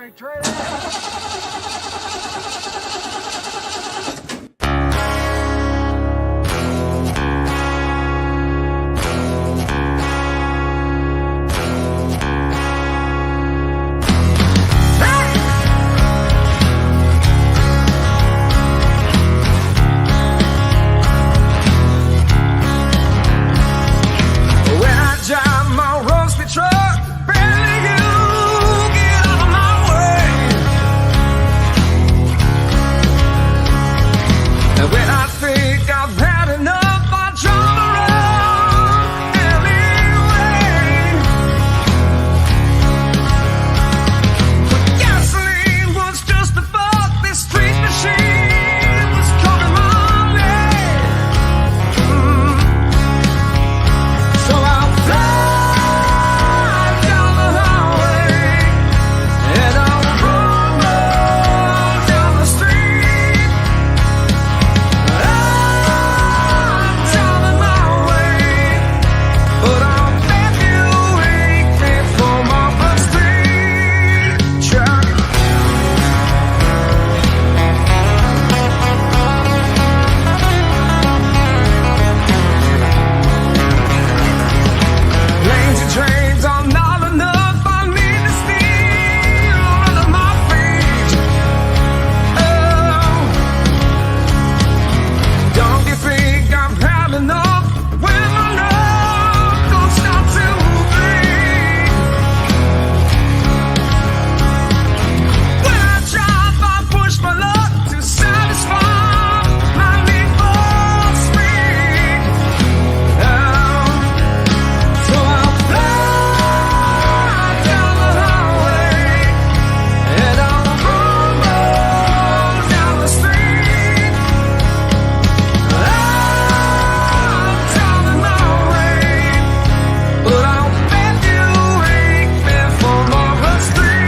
Freight train. When I drive my roasted truck, barely you get out of my way. And when I think I've had enough, I drive around anyway. But gasoline was just a bug, this street machine was coming my way. So I'll fly down the highway and I'll run down the street. I'm driving my way, but I'll bet you ain't fit for my first street truck. Planes and trains are not enough. I need to steal under my feet. Oh, don't you think I've had enough? When my knuckles start to bleed. When I drive, I push my luck to satisfy my need for speed. Oh, so I'll fly down the highway and I'll run down the street. I'm driving my way, but I'll bet you ain't meant for Marlboro Street.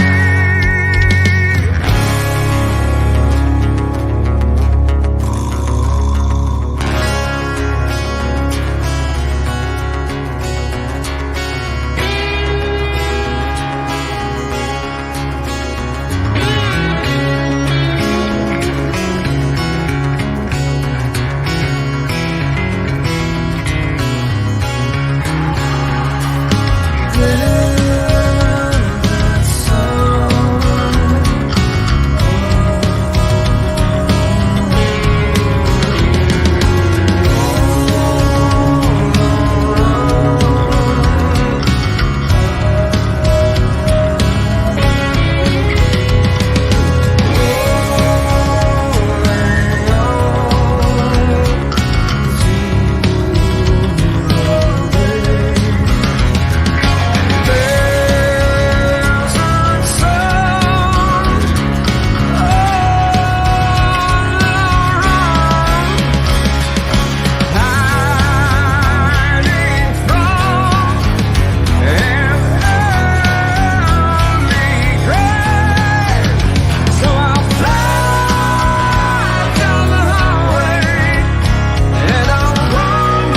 So I'll fly down the highway and I'll run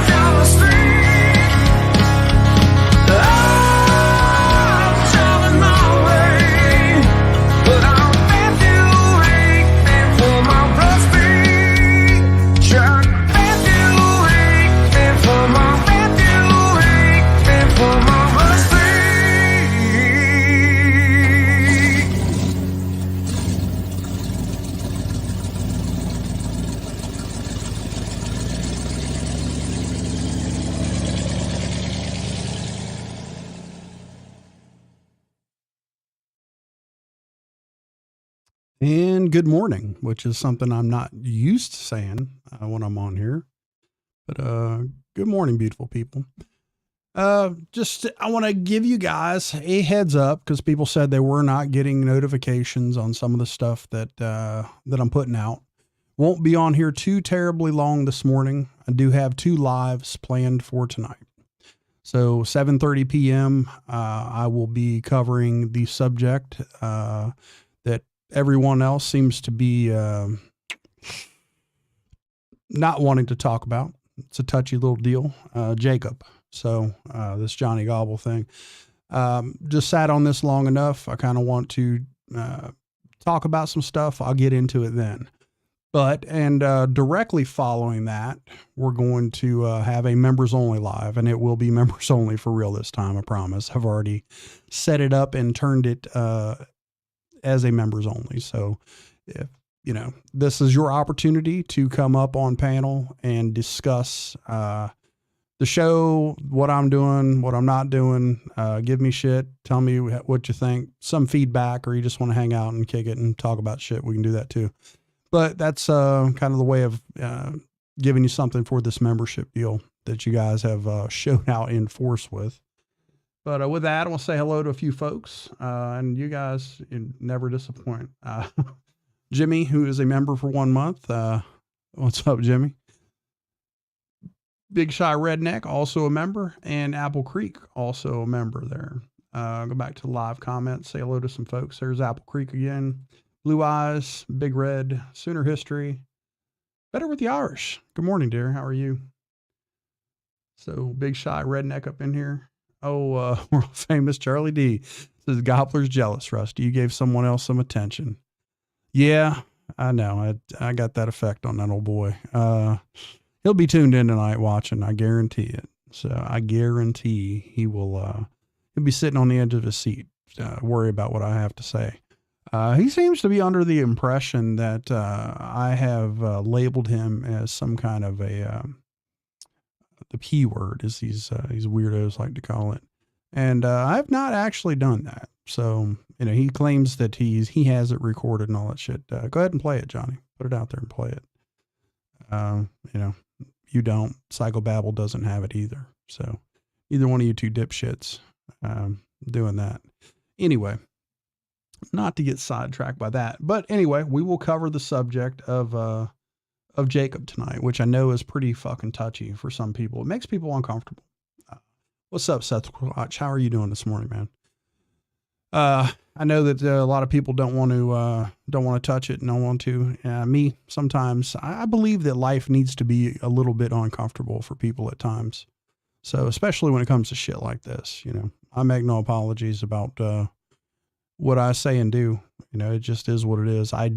down the street. I'm driving my way, but I'll bet you ain't meant for my rusty truck. Bet you ain't meant for my, bet you ain't meant for my rusty. And good morning, which is something I'm not used to saying when I'm on here. But good morning, beautiful people. Just I want to give you guys a heads up because people said they were not getting notifications on some of the stuff that I'm putting out. Won't be on here too terribly long this morning. I do have 2 lives planned for tonight. So 7:30 p.m. I will be covering the subject that everyone else seems to be not wanting to talk about. It's a touchy little deal. Jacob. So this Johnny Gobble thing. Just sat on this long enough. I kind of want to talk about some stuff. I'll get into it then. But, and directly following that, we're going to have a members only live, and it will be members only for real this time, I promise. I've already set it up and turned it as a members only. So if, you know, this is your opportunity to come up on panel and discuss the show, what I'm doing, what I'm not doing. Give me shit. Tell me what you think, some feedback, or you just want to hang out and kick it and talk about shit. We can do that too. But that's kind of the way of giving you something for this membership deal that you guys have shown out in force with. But with that, I want to say hello to a few folks. And you guys never disappoint. Jimmy, who is a member for 1 month. What's up, Jimmy? Big Shy Redneck, also a member. And Apple Creek, also a member there. Go back to the live comments. Say hello to some folks. There's Apple Creek again. Blue Eyes, Big Red, Sooner History, Better with the Irish. Good morning, dear. How are you? So, Big Shy Redneck up in here. Oh, world famous Charlie D says, Gobbler's jealous, Rusty. You gave someone else some attention. Yeah, I know. I got that effect on that old boy. He'll be tuned in tonight watching. I guarantee it. So, I guarantee he will, he'll be sitting on the edge of his seat, worry about what I have to say. He seems to be under the impression that I have labeled him as some kind of a the P word, as these weirdos like to call it, and I've not actually done that. So you know, he claims that he has it recorded and all that shit. Go ahead and play it, Johnny. Put it out there and play it. You know, you don't. Psychobabble doesn't have it either. So either one of you two dipshits doing that. Anyway. Not to get sidetracked by that, but anyway, we will cover the subject of Jacob tonight, which I know is pretty fucking touchy for some people. It makes people uncomfortable. What's up, Seth Watch? How are you doing this morning, man? I know that a lot of people don't want to touch it and don't want to. Me, sometimes I believe that life needs to be a little bit uncomfortable for people at times. So especially when it comes to shit like this, you know, I make no apologies about what I say and do. You know, it just is what it is. I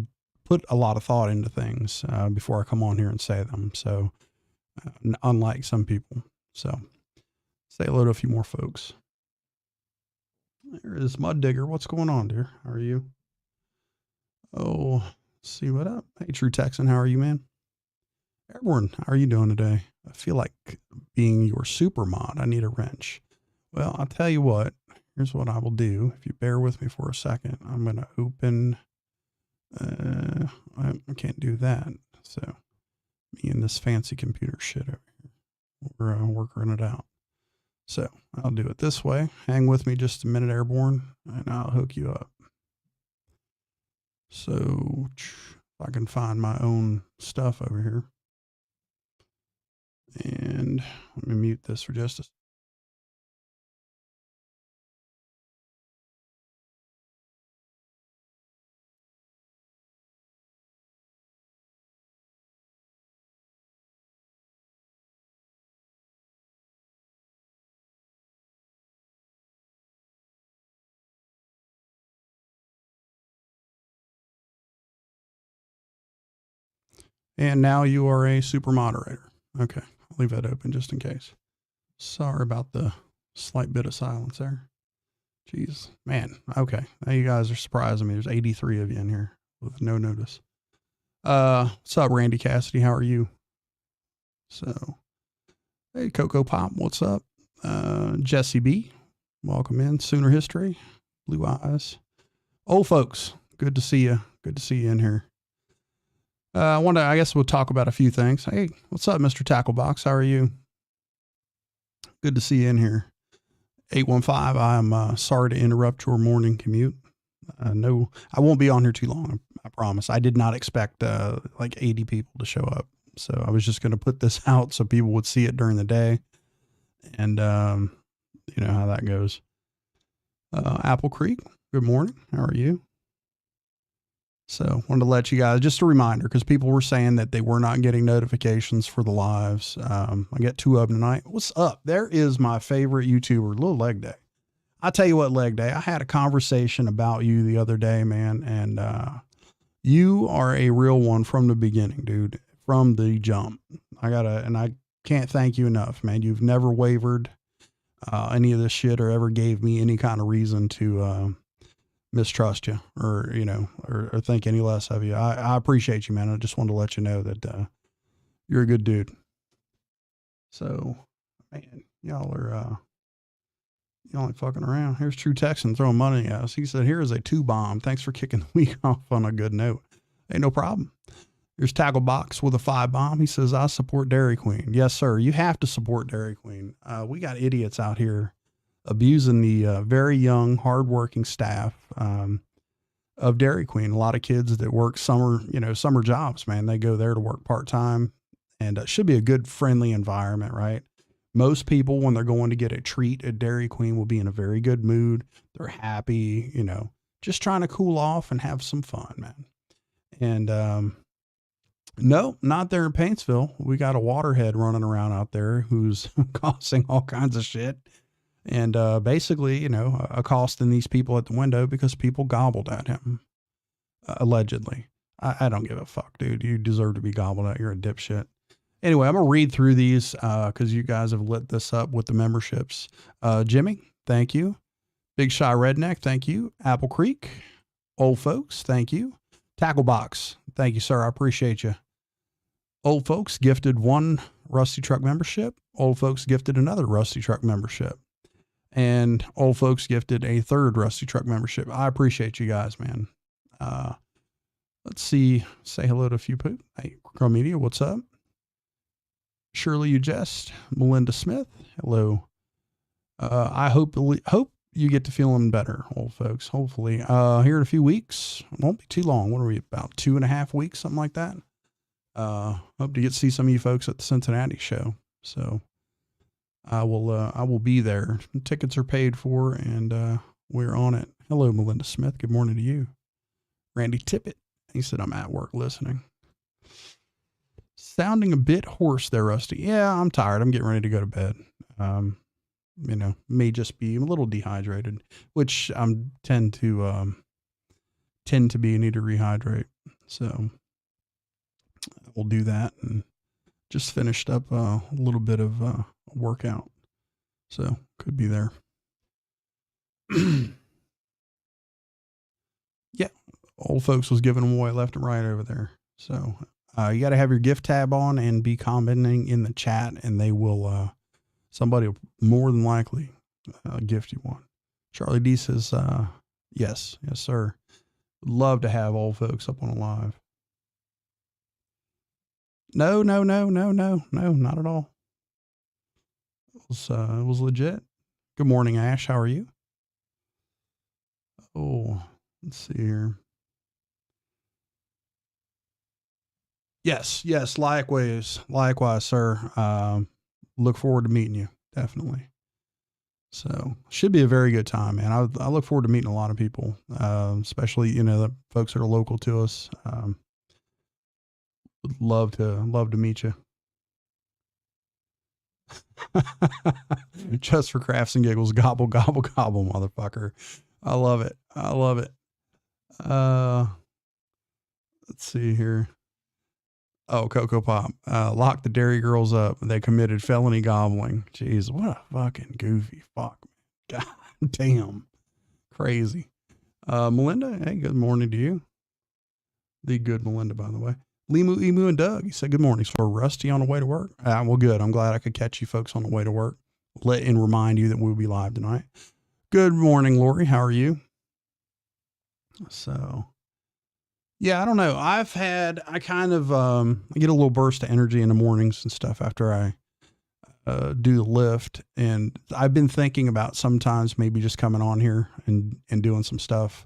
put a lot of thought into things before I come on here and say them. So unlike some people. So say hello to a few more folks. There is Mud Digger. What's going on, dear? How are you? Oh, let's see what up. Hey, True Texan. How are you, man? Airborne, how are you doing today? I feel like being your super mod. I need a wrench. Well, I'll tell you what. Here's what I will do. If you bear with me for a second, I'm going to open, I can't do that. So me and this fancy computer shit over here, we're working it out. So I'll do it this way. Hang with me just a minute, Airborne, and I'll hook you up. So if I can find my own stuff over here, and let me mute this for just a second. And now you are a super moderator. Okay, I'll leave that open just in case. Sorry about the slight bit of silence there. Jeez, man. Okay, now you guys are surprising me. There's 83 of you in here with no notice. What's up, Randy Cassidy? How are you? So, hey, Coco Pop, what's up? Jesse B, welcome in. Sooner History, Blue Eyes. Old folks, good to see you. Good to see you in here. I guess we'll talk about a few things. Hey, what's up, Mr. Tacklebox? How are you? Good to see you in here. 815, I'm sorry to interrupt your morning commute. No, I won't be on here too long. I promise. I did not expect like 80 people to show up. So I was just going to put this out so people would see it during the day. And you know how that goes. Apple Creek, good morning. How are you? So wanted to let you guys, just a reminder, because people were saying that they were not getting notifications for the lives. I got 2 of them tonight. What's up? There is my favorite YouTuber, Little Leg Day. I tell you what, Leg Day, I had a conversation about you the other day, man, and you are a real one from the beginning, dude, from the jump. And I can't thank you enough, man. You've never wavered any of this shit or ever gave me any kind of reason to mistrust you or, or think any less of you. I appreciate you, man. I just wanted to let you know that you're a good dude. So, man, y'all ain't fucking around. Here's True Texan throwing money at us. He said, here is a 2-bomb. Thanks for kicking the week off on a good note. Hey, no problem. Here's Tackle Box with a 5-bomb. He says, I support Dairy Queen. Yes, sir. You have to support Dairy Queen. We got idiots out here abusing the very young, hardworking staff of Dairy Queen. A lot of kids that work summer jobs, man. They go there to work part-time, and it should be a good, friendly environment, right? Most people, when they're going to get a treat at Dairy Queen, will be in a very good mood. They're happy, just trying to cool off and have some fun, man. And no, not there in Paintsville. We got a waterhead running around out there who's causing all kinds of shit. And basically, accosting these people at the window because people gobbled at him, allegedly. I don't give a fuck, dude. You deserve to be gobbled at. You're a dipshit. Anyway, I'm going to read through these because you guys have lit this up with the memberships. Jimmy, thank you. Big Shy Redneck, thank you. Apple Creek, Old Folks, thank you. Tackle Box, thank you, sir. I appreciate you. Old Folks gifted 1 Rusty Truck membership. Old Folks gifted another Rusty Truck membership. And Old Folks gifted a 3rd Rusty Truck membership. I appreciate you guys, man. Let's see. Say hello to a few people. Hey, Crow Media, what's up? Shirley You Jest, Melinda Smith, hello. I hope you get to feeling better, old folks. Hopefully, here in a few weeks. It won't be too long. What are we, about 2.5 weeks, something like that? Hope to get to see some of you folks at the Cincinnati show. So I will be there. Tickets are paid for, and we're on it. Hello, Melinda Smith. Good morning to you. Randy Tippett. He said, I'm at work listening. Sounding a bit hoarse there, Rusty. Yeah, I'm tired. I'm getting ready to go to bed. May just be a little dehydrated, which I'm tend to be, need to rehydrate. So we'll do that, and just finished up a little bit of workout. So could be there. Yeah. Old Folks was giving them away left and right over there. So you got to have your gift tab on and be commenting in the chat, and they will, somebody will more than likely gift you one. Charlie D says, yes, sir. Love to have Old Folks up on a live. No, not at all. It was legit. Good morning, Ash. How are you? Oh, let's see here. Yes. Likewise, sir. Look forward to meeting you. Definitely. So should be a very good time, man. I look forward to meeting a lot of people, especially, the folks that are local to us. Would love to meet you. Just for crafts and giggles. Gobble, gobble, gobble, motherfucker. I love it. Let's see here. Oh, Cocoa Pop. Locked the Dairy Girls up. They committed felony gobbling. Jeez, what a fucking goofy fuck. God damn. Crazy. Melinda, hey, good morning to you. The good Melinda, by the way. Limu, Emu, and Doug. He said, good morning. So Rusty on the way to work. Well, good. I'm glad I could catch you folks on the way to work. And remind you that we'll be live tonight. Good morning, Lori. How are you? So, yeah, I don't know. I kind of, I get a little burst of energy in the mornings and stuff after I do the lift. And I've been thinking about sometimes maybe just coming on here and doing some stuff.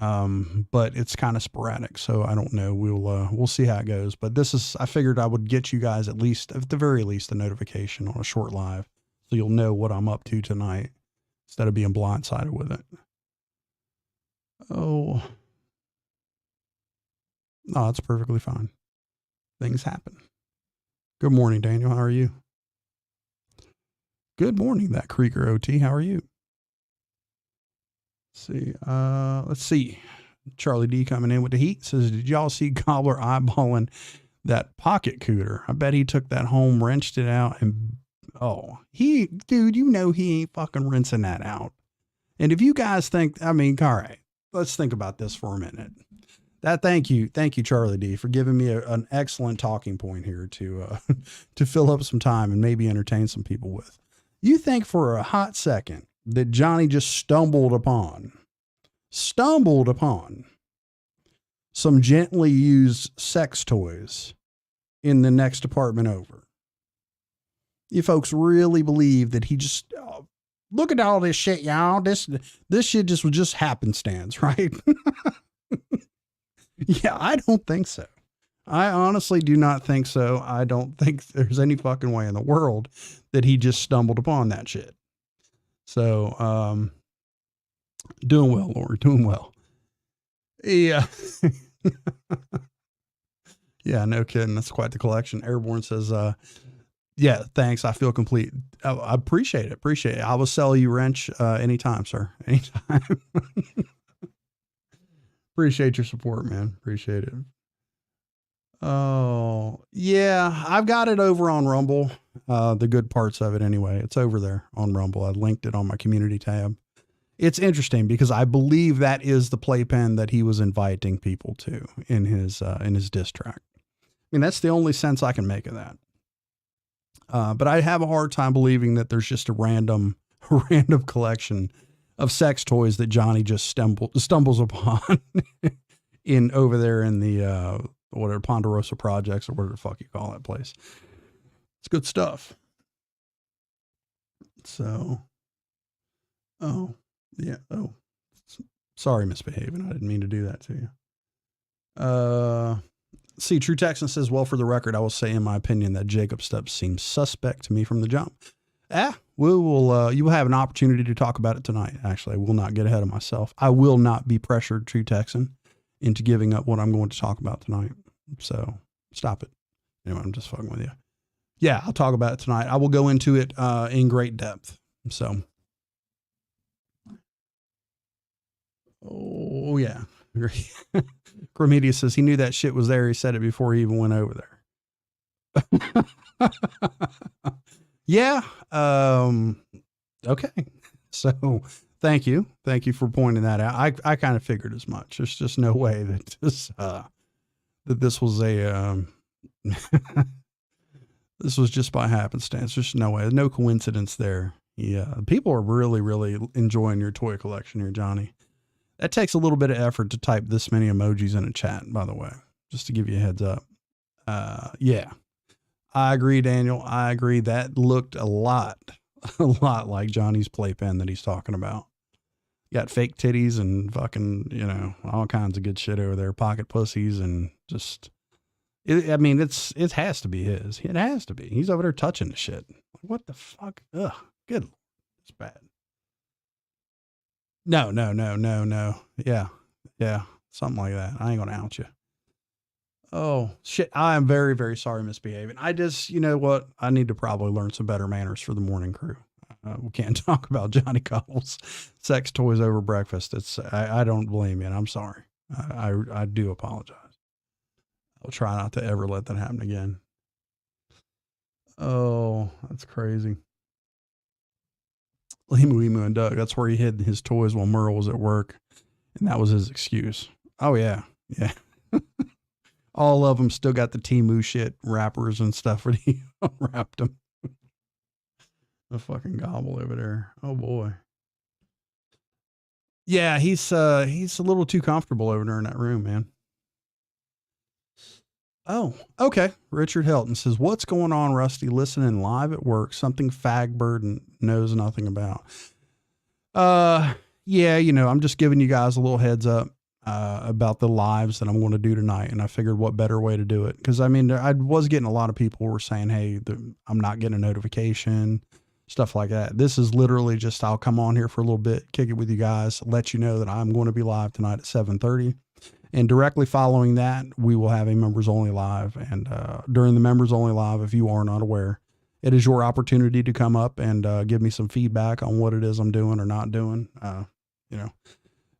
But it's kind of sporadic. So I don't know. We'll see how it goes. But I figured I would get you guys at the very least, a notification on a short live. So you'll know what I'm up to tonight instead of being blindsided with it. Oh, no, it's perfectly fine. Things happen. Good morning, Daniel. How are you? Good morning, that Creeker OT. How are you? Let's see. Charlie D coming in with the heat says, did y'all see Gobbler eyeballing that pocket cooter? I bet he took that home, wrenched it out, and dude, you know he ain't fucking rinsing that out. And if you guys think, I mean, all right, let's think about this for a minute. Thank you, Charlie D, for giving me an excellent talking point here to to fill up some time and maybe entertain some people with. You think for a hot second that Johnny just stumbled upon some gently used sex toys in the next apartment over? You folks really believe that he just, look at all this shit, y'all. This shit just was just happenstance, right? Yeah, I don't think so. I honestly do not think so. I don't think there's any fucking way in the world that he just stumbled upon that shit. So, doing well, Lord, doing well. Yeah. Yeah, no kidding. That's quite the collection. Airborne says, yeah, thanks. I feel complete. I appreciate it. Appreciate it. I will sell you wrench anytime, sir. Anytime. Appreciate your support, man. Appreciate it. Oh, yeah. I've got it over on Rumble. The good parts of it anyway. It's over there on Rumble. I linked it on my community tab. It's interesting because I believe that is the playpen that he was inviting people to in his diss track. I mean, that's the only sense I can make of that. But I have a hard time believing that there's just a random collection of sex toys that Johnny just stumbles upon in over there in the, whatever, Ponderosa Projects or whatever the fuck you call that place. It's good stuff. So, oh, yeah. Oh, sorry, misbehaving. I didn't mean to do that to you. See, True Texan says, well, for the record, I will say in my opinion that Jacob Steps seems suspect to me from the jump. You will have an opportunity to talk about it tonight. Actually, I will not get ahead of myself. I will not be pressured, True Texan, into giving up what I'm going to talk about tonight. So stop it. Anyway, I'm just fucking with you. Yeah, I'll talk about it tonight. I will go into it in great depth. So, oh yeah. Chromedia says he knew that shit was there. He said it before he even went over there. Yeah. Okay. So thank you. Thank you for pointing that out. I kind of figured as much. There's just no way that this was a, this was just by happenstance. There's no way, no coincidence there. Yeah. People are really, really enjoying your toy collection here, Johnny. That takes a little bit of effort to type this many emojis in a chat, by the way, just to give you a heads up. Yeah, I agree, Daniel. I agree. That looked a lot like Johnny's playpen that he's talking about. Got fake titties and fucking, all kinds of good shit over there. Pocket pussies and just, it has to be his. It has to be. He's over there touching the shit. What the fuck? Ugh, good. It's bad. No. Yeah. Something like that. I ain't going to out you. Oh shit. I am very, very sorry misbehaving. I just, you know what? I need to probably learn some better manners for the morning crew. We can't talk about Johnny Cobble's sex toys over breakfast. I don't blame you. And I'm sorry. I do apologize. I'll try not to ever let that happen again. Oh, that's crazy. Emu and Doug. That's where he hid his toys while Merle was at work. And that was his excuse. Oh yeah. Yeah. All of them still got the Temu shit wrappers and stuff where he wrapped them. The fucking gobble over there. Oh boy. Yeah. He's a little too comfortable over there in that room, man. Oh, okay. Richard Helton says, what's going on, Rusty? Listening live at work, something Fagbird knows nothing about. Yeah, I'm just giving you guys a little heads up about the lives that I'm going to do tonight. And I figured what better way to do it. Cause I was getting a lot of people who were saying, hey, I'm not getting a notification, stuff like that. This is literally just, I'll come on here for a little bit, kick it with you guys, let you know that I'm going to be live tonight at 7:30. And directly following that, we will have a members only live. And during the members only live, if you are not aware, it is your opportunity to come up and give me some feedback on what it is I'm doing or not doing.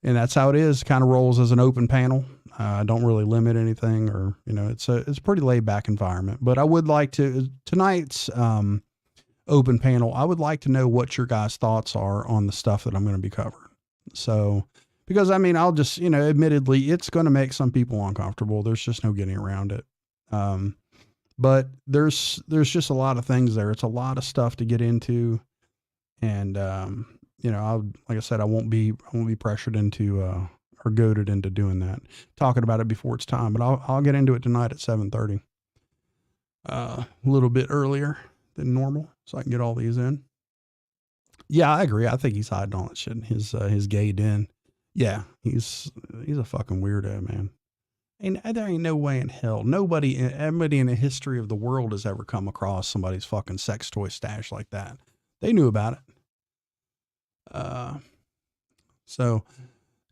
and that's how it is. Kind of rolls as an open panel. Don't really limit anything, or it's a pretty laid back environment. But I would like to tonight's open panel. I would like to know what your guys' thoughts are on the stuff that I'm going to be covering. So, because I'll just admittedly, it's going to make some people uncomfortable. There's just no getting around it. But there's just a lot of things there. It's a lot of stuff to get into, and like I said, I won't be pressured into or goaded into doing that, talking about it before it's time. But I'll get into it tonight at 7:30, a little bit earlier than normal, so I can get all these in. Yeah, I agree. I think he's hiding all that shit in his gay den. Yeah, he's a fucking weirdo, man. And there ain't no way in hell everybody in the history of the world has ever come across somebody's fucking sex toy stash like that. They knew about it. So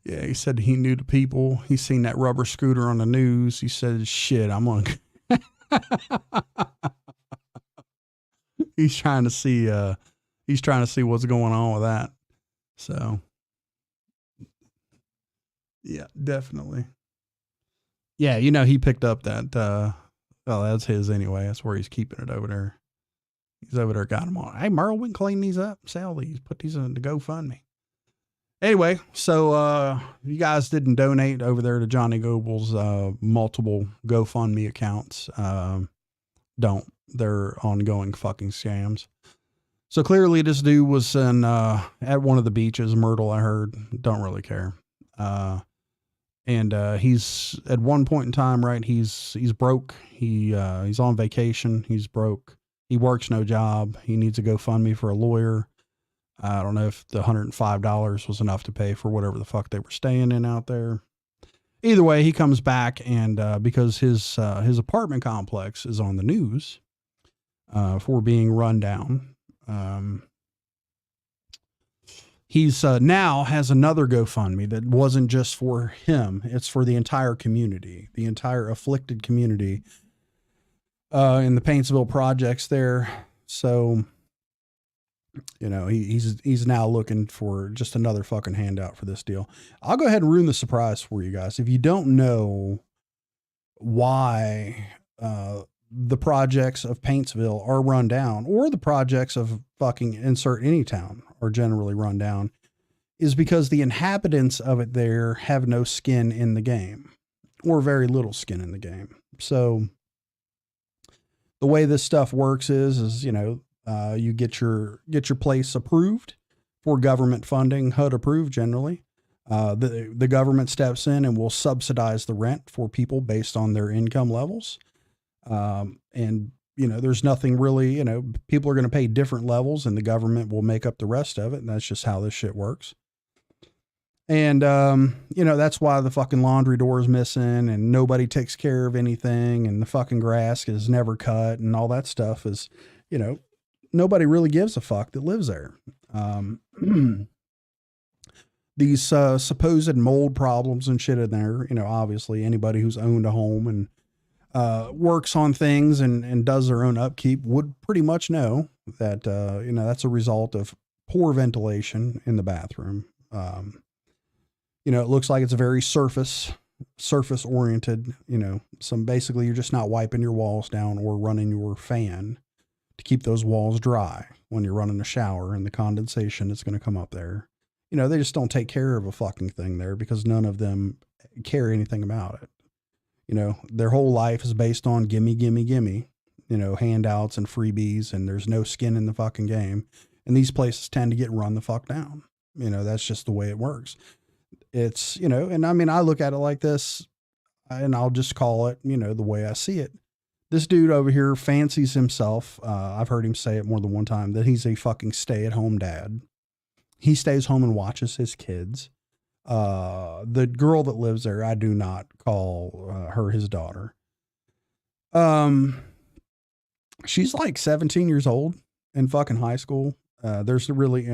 yeah, he said he knew the people. He seen that rubber scooter on the news. He said, shit, I'm on. He's trying to see what's going on with that. So yeah, definitely. Yeah. He picked up that, well, that's his anyway. That's where he's keeping it over there. He's over there, got them on. Hey, Merle, we can clean these up, sell these, put these in the GoFundMe. Anyway, so you guys didn't donate over there to Johnny Goble's multiple GoFundMe accounts. Don't. They're ongoing fucking scams. So clearly this dude was at one of the beaches, Myrtle, I heard. Don't really care. And he's at one point in time, right? He's broke. He's on vacation. He's broke. He works no job. He needs a GoFundMe for a lawyer. I don't know if the $105 was enough to pay for whatever the fuck they were staying in out there. Either way, he comes back, and because his apartment complex is on the news for being run down, he's now has another GoFundMe that wasn't just for him. It's for the entire community, the entire afflicted community in the Paintsville projects there. So, he's now looking for just another fucking handout for this deal. I'll go ahead and ruin the surprise for you guys. If you don't know why the projects of Paintsville are run down, or the projects of fucking insert any town are generally run down, is because the inhabitants of it there have no skin in the game, or very little skin in the game. So the way this stuff works is you get your place approved for government funding, HUD approved generally. The government steps in and will subsidize the rent for people based on their income levels. And there's nothing really, people are going to pay different levels, and the government will make up the rest of it. And that's just how this shit works. And, that's why the fucking laundry door is missing, and nobody takes care of anything, and the fucking grass is never cut, and all that stuff is, nobody really gives a fuck that lives there. These supposed mold problems and shit in there, obviously anybody who's owned a home and works on things and does their own upkeep would pretty much know that, that's a result of poor ventilation in the bathroom. It looks like it's very surface oriented, basically you're just not wiping your walls down or running your fan to keep those walls dry when you're running a shower, and the condensation that's going to come up there. They just don't take care of a fucking thing there because none of them care anything about it. Their whole life is based on gimme, gimme, gimme, handouts and freebies, and there's no skin in the fucking game. And these places tend to get run the fuck down. That's just the way it works. It's, and I look at it like this, and I'll just call it, the way I see it. This dude over here fancies himself. I've heard him say it more than one time that he's a fucking stay-at-home dad. He stays home and watches his kids. The girl that lives there, I do not call her his daughter. She's like 17 years old in fucking high school. There's really,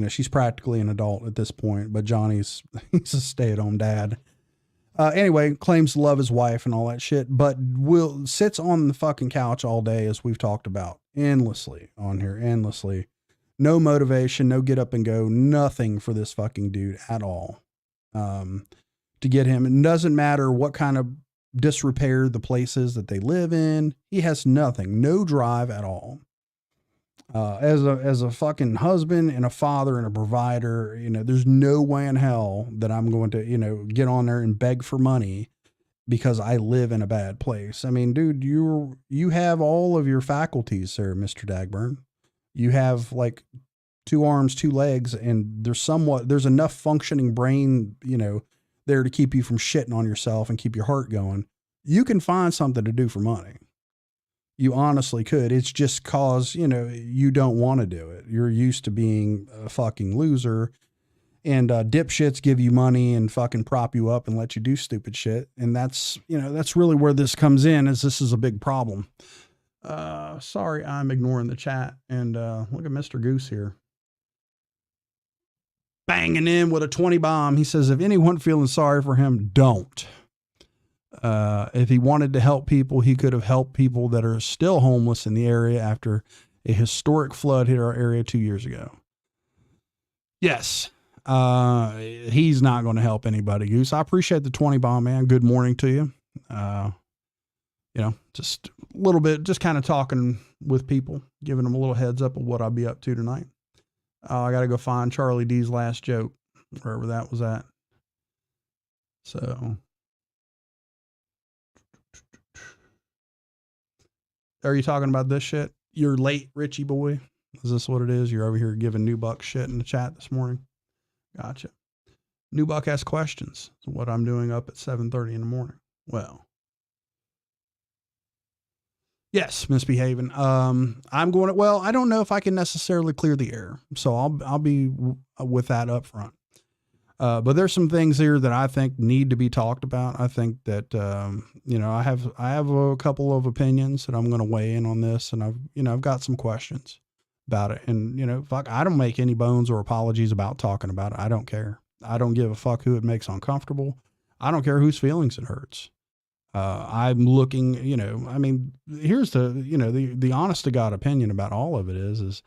she's practically an adult at this point, but he's a stay-at-home dad. Anyway, claims to love his wife and all that shit, but sits on the fucking couch all day, as we've talked about endlessly on here, endlessly. No motivation, no get up and go, nothing for this fucking dude at all. to get him. It doesn't matter what kind of disrepair the place is that they live in. He has nothing, no drive at all. As a fucking husband and a father and a provider, there's no way in hell that I'm going to, get on there and beg for money because I live in a bad place. I mean, dude, you have all of your faculties, sir, Mr. Dagburn. You have like 2 arms, 2 legs, and there's enough functioning brain, there to keep you from shitting on yourself and keep your heart going. You can find something to do for money. You honestly could. It's just cause, you don't want to do it. You're used to being a fucking loser, and dipshits give you money and fucking prop you up and let you do stupid shit. And that's really where this comes in, is this is a big problem. Sorry, I'm ignoring the chat. And look at Mr. Goose here. Banging in with a 20 bomb. He says, if anyone feeling sorry for him, don't. If he wanted to help people, he could have helped people that are still homeless in the area after a historic flood hit our area 2 years ago. Yes. He's not going to help anybody, Goose. I appreciate the 20 bomb, man. Good morning to you. Just a little bit, just kind of talking with people, giving them a little heads up of what I'll be up to tonight. I got to go find Charlie D's last joke, wherever that was at. So, are you talking about this shit? You're late, Richie boy. Is this what it is? You're over here giving New Buck shit in the chat this morning. Gotcha. New Buck asks questions. So what I'm doing up at 7:30 in the morning. Well, yes, misbehaving. I'm going to, well, I don't know if I can necessarily clear the air. So I'll be with that up front. But there's some things here that I think need to be talked about. I think that, I have a couple of opinions that I'm going to weigh in on this, and I've got some questions about it. And, fuck, I don't make any bones or apologies about talking about it. I don't care. I don't give a fuck who it makes uncomfortable. I don't care whose feelings it hurts. I'm looking, here's the honest to God opinion about all of it is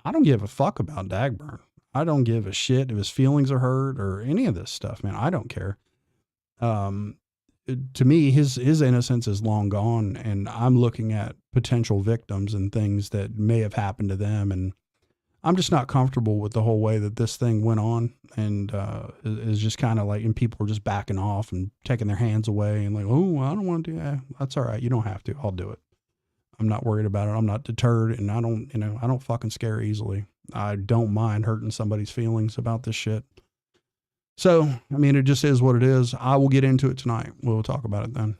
I don't give a fuck about Dagburn. I don't give a shit if his feelings are hurt or any of this stuff, man. I don't care. To me, his innocence is long gone, and I'm looking at potential victims and things that may have happened to them. And I'm just not comfortable with the whole way that this thing went on, and is just kind of like, and people are just backing off and taking their hands away and like, oh, I don't want to do that. That's all right. You don't have to. I'll do it. I'm not worried about it. I'm not deterred, and I don't fucking scare easily. I don't mind hurting somebody's feelings about this shit. So, it just is what it is. I will get into it tonight. We'll talk about it then.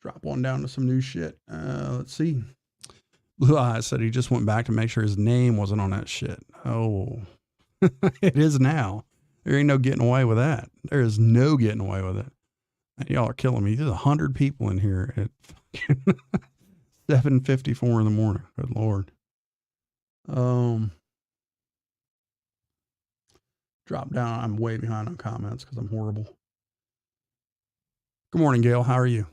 Drop one down to some new shit. Let's see. Blue Eyes said he just went back to make sure his name wasn't on that shit. Oh, it is now. There ain't no getting away with that. There is no getting away with it. Y'all are killing me. There's 100 people in here at 7:54 in the morning. Good Lord. Drop down. I'm way behind on comments because I'm horrible. Good morning, Gail. How are you?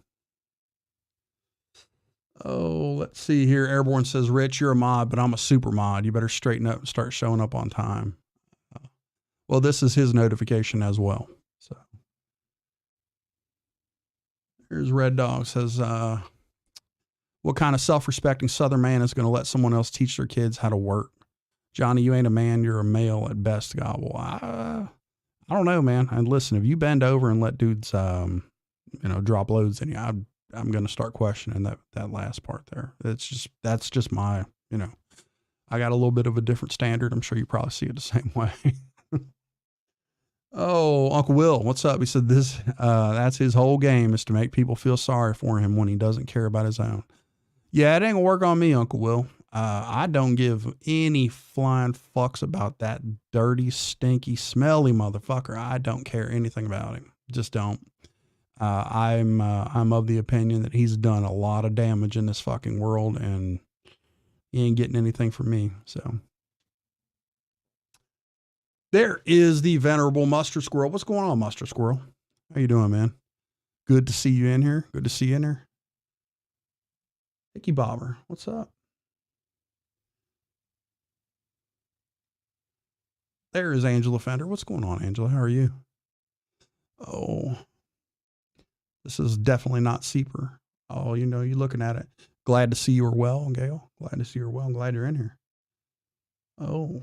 Oh, let's see here. Airborne says, Rich, you're a mod, but I'm a super mod. You better straighten up and start showing up on time. Well, this is his notification as well. So here's Red Dog says, what kind of self-respecting Southern man is going to let someone else teach their kids how to work? Johnny, you ain't a man. You're a male at best, Gobble. I don't know, man. And listen, if you bend over and let dudes, drop loads in you, I'm going to start questioning that last part there. That's just my, I got a little bit of a different standard. I'm sure you probably see it the same way. Oh, Uncle Will, what's up? He said that's his whole game, is to make people feel sorry for him when he doesn't care about his own. Yeah, it ain't gonna work on me, Uncle Will. I don't give any flying fucks about that dirty, stinky, smelly motherfucker. I don't care anything about him. Just don't. I'm of the opinion that he's done a lot of damage in this fucking world, and he ain't getting anything from me. So there is the venerable Mustard Squirrel. What's going on, Mustard Squirrel? How you doing, man? Good to see you in here. Good to see you in here. Hickey Bobber, what's up? There is Angela Fender. What's going on, Angela? How are you? Oh, this is definitely not Seeper. Oh, you know, you're looking at it. Glad to see you are well, Gail. Glad to see you're well. I'm glad you're in here. Oh,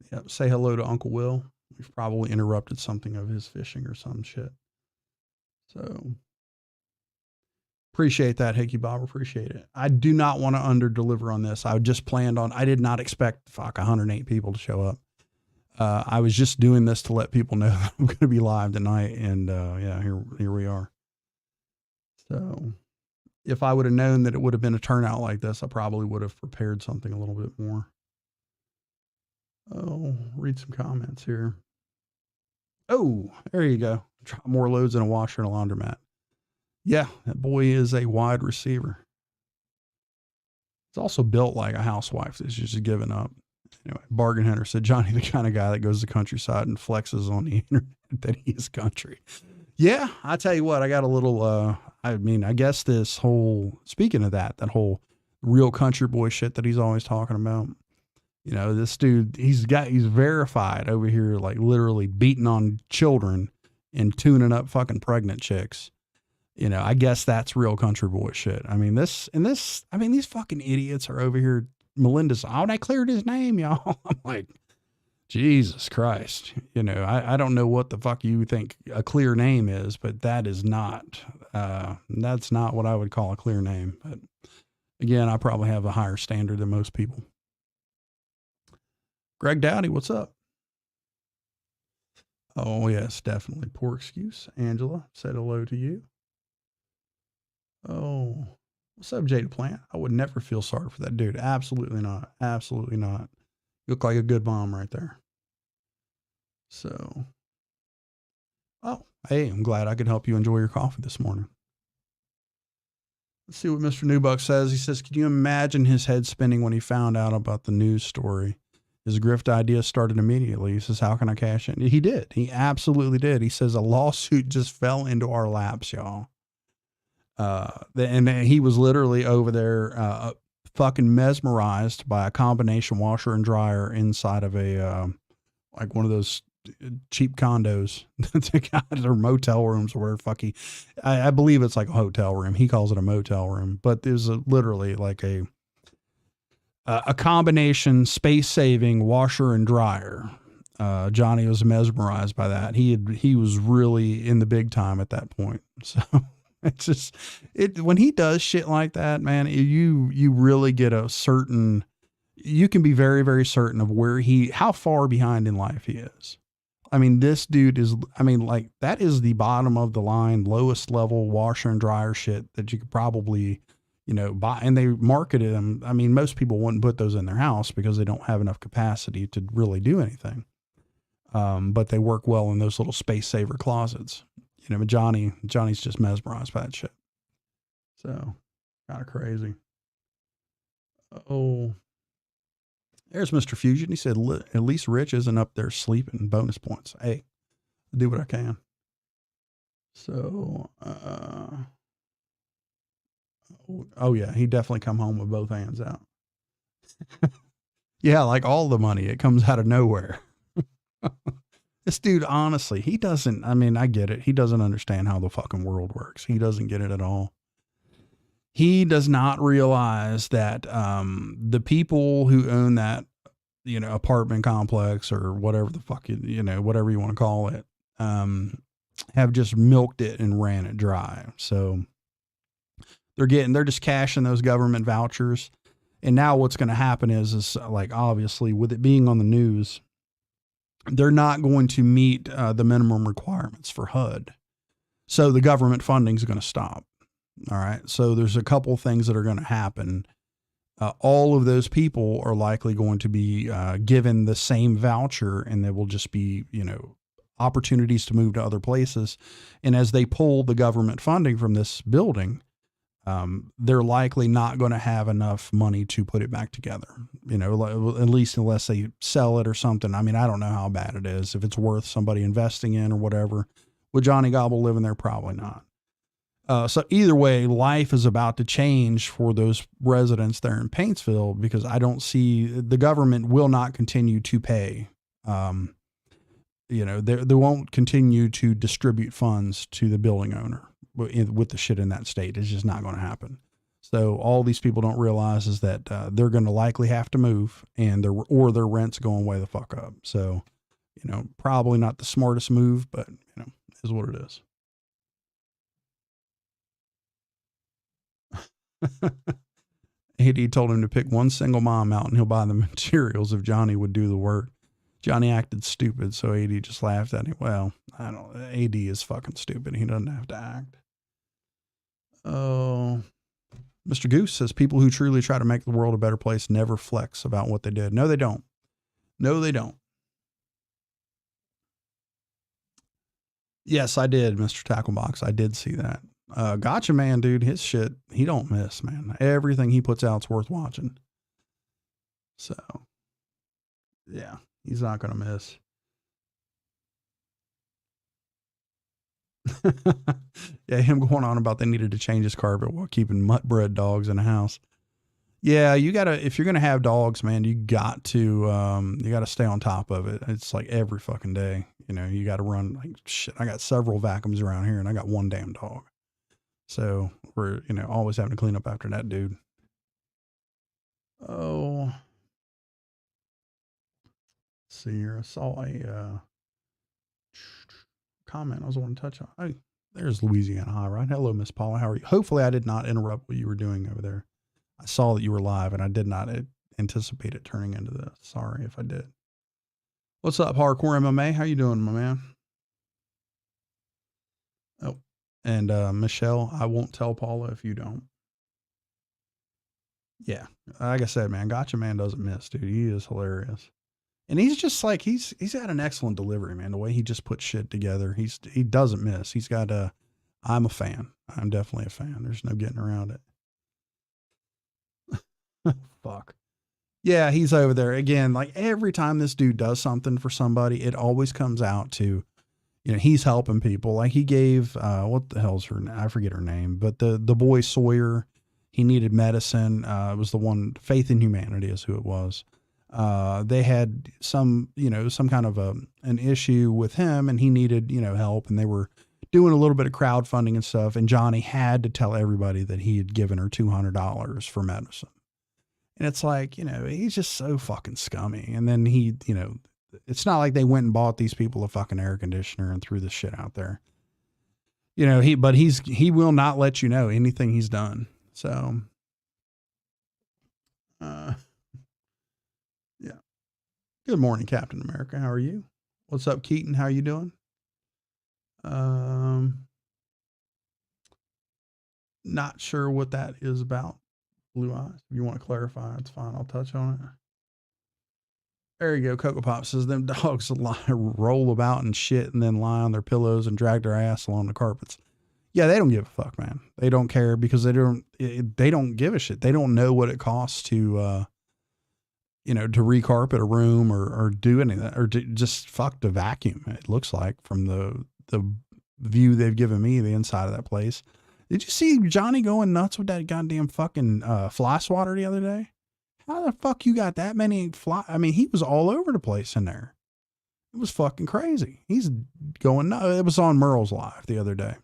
yeah. Say hello to Uncle Will. We've probably interrupted something of his fishing or some shit. So appreciate that, Hickey Bob. Appreciate it. I do not want to under deliver on this. I just planned on, I did not expect 108 people to show up. I was just doing this to let people know that I'm going to be live tonight. And, yeah, here we are. So if I would have known that it would have been a turnout like this, I probably would have prepared something a little bit more. Oh, read some comments here. Oh, there you go. Drop more loads in a washer and a laundromat. Yeah, that boy is a wide receiver. It's also built like a housewife that's just given up. Anyway, Bargain Hunter said, Johnny, the kind of guy that goes to the countryside and flexes on the internet that he is country. Yeah, I tell you what, I got a little, I guess this whole, speaking of that whole real country boy shit that he's always talking about, you know, this dude, he's verified over here, like literally beating on children and tuning up fucking pregnant chicks. You know, I guess that's real country boy shit. I mean, these fucking idiots are over here. Melinda's, I cleared his name, y'all. I'm like, Jesus Christ. You know, I don't know what the fuck you think a clear name is, but that is not, that's not what I would call a clear name. But again, I probably have a higher standard than most people. Greg Dowdy, what's up? Oh yes, definitely. Poor excuse. Angela, said hello to you. Oh, what's up, Jada Plant? I would never feel sorry for that dude. Absolutely not. Absolutely not. You look like a good mom right there. So, oh, hey, I'm glad I could help you enjoy your coffee this morning. Let's see what Mr. Newbuck says. He says, can you imagine his head spinning when he found out about the news story? His grift idea started immediately. He says, how can I cash in? He did. He absolutely did. He says a lawsuit just fell into our laps, y'all. And he was literally over there, fucking mesmerized by a combination washer and dryer inside of a, like one of those cheap condos or motel rooms or whatever fuck I believe it's like a hotel room. He calls it a motel room, but there's literally like a combination space saving washer and dryer. Johnny was mesmerized by that. He was really in the big time at that point. So it's just, when he does shit like that, man, you really get you can be very, very certain of how far behind in life he is. I mean, this dude is, like that is the bottom of the line, lowest level washer and dryer shit that you could probably, you know, buy. And they marketed them. I mean, most people wouldn't put those in their house because they don't have enough capacity to really do anything. But they work well in those little space saver closets. You know, but Johnny's just mesmerized by that shit. So kind of crazy. Oh, there's Mr. Fusion. He said, at least Rich isn't up there sleeping. Bonus points. Hey, I'll do what I can. So, oh yeah, he definitely come home with both hands out. Yeah. Like all the money, it comes out of nowhere. This dude, honestly, he doesn't, I get it. He doesn't understand how the fucking world works. He doesn't get it at all. He does not realize that, the people who own that, you know, apartment complex or whatever the fuck, you know, whatever you want to call it, have just milked it and ran it dry. So they're just cashing those government vouchers. And now what's going to happen is like, obviously with it being on the news, they're not going to meet the minimum requirements for HUD. So the government funding is going to stop. All right. So there's a couple things that are going to happen. All of those people are likely going to be given the same voucher, and there will just be, you know, opportunities to move to other places. And as they pull the government funding from this building, they're likely not going to have enough money to put it back together, you know, at least unless they sell it or something. I mean, I don't know how bad it is, if it's worth somebody investing in or whatever. Would Johnny Gobble living there? Probably not. So either way, life is about to change for those residents there in Paintsville, because I don't see the government will not continue to pay, they won't continue to distribute funds to the building owner with the shit in that state. It's just not going to happen. So all these people don't realize is that they're going to likely have to move, and their rent's going way the fuck up. So, probably not the smartest move, but is what it is. AD told him to pick one single mom out and he'll buy the materials if Johnny would do the work. Johnny acted stupid, so AD just laughed at him. Well, I don't know. AD is fucking stupid. He doesn't have to act. Oh, Mr. Goose says people who truly try to make the world a better place never flex about what they did. No, they don't. No, they don't. Yes, I did, Mr. Tacklebox. I did see that. Gotcha Man, dude, his shit, he don't miss, man. Everything he puts out's worth watching. So, yeah, he's not going to miss. Yeah, him going on about they needed to change his carpet while keeping mutt-bred dogs in the house. Yeah, you gotta, if you're gonna have dogs, man, you gotta stay on top of it. It's like every fucking day, you gotta run like shit. I got several vacuums around here and I got one damn dog. So we're, always having to clean up after that dude. Oh, let's see here. I saw a, comment I was wanting to touch on. Oh, there's Louisiana High, right? Hello, Miss Paula. How are you? Hopefully I did not interrupt what you were doing over there. I saw that you were live and I did not anticipate it turning into this. Sorry if I did. What's up, Hardcore MMA? How you doing, my man? Oh, and Michelle, I won't tell Paula if you don't. Yeah, like I said, man, Gotcha Man doesn't miss, dude. He is hilarious. And he's just like, he's got an excellent delivery, man. The way he just puts shit together, he doesn't miss. He's got I'm a fan. I'm definitely a fan. There's no getting around it. Fuck. Yeah, he's over there again. Like every time this dude does something for somebody, it always comes out to, he's helping people. Like he gave, what the hell's her name? I forget her name, but the boy Sawyer, he needed medicine. It was the one, Faith in Humanity is who it was. They had some kind of an issue with him and he needed, help, and they were doing a little bit of crowdfunding and stuff. And Johnny had to tell everybody that he had given her $200 for medicine. And it's like, he's just so fucking scummy. And then he, it's not like they went and bought these people a fucking air conditioner and threw this shit out there. He will not let you know anything he's done. So, yeah. Good morning, Captain America. How are you? What's up, Keaton? How you doing? Not sure what that is about. Blue eyes. If you want to clarify, it's fine. I'll touch on it. There you go. Cocoa Pop says them dogs roll about and shit and then lie on their pillows and drag their ass along the carpets. Yeah, they don't give a fuck, man. They don't care because they don't give a shit. They don't know what it costs to, to recarpet a room or do anything or just fuck to vacuum. It looks like from the view they've given me, the inside of that place. Did you see Johnny going nuts with that goddamn fucking fly swatter the other day? How the fuck you got that many fly? I mean, he was all over the place in there. It was fucking crazy. He's going nuts. It was on Merle's Live the other day.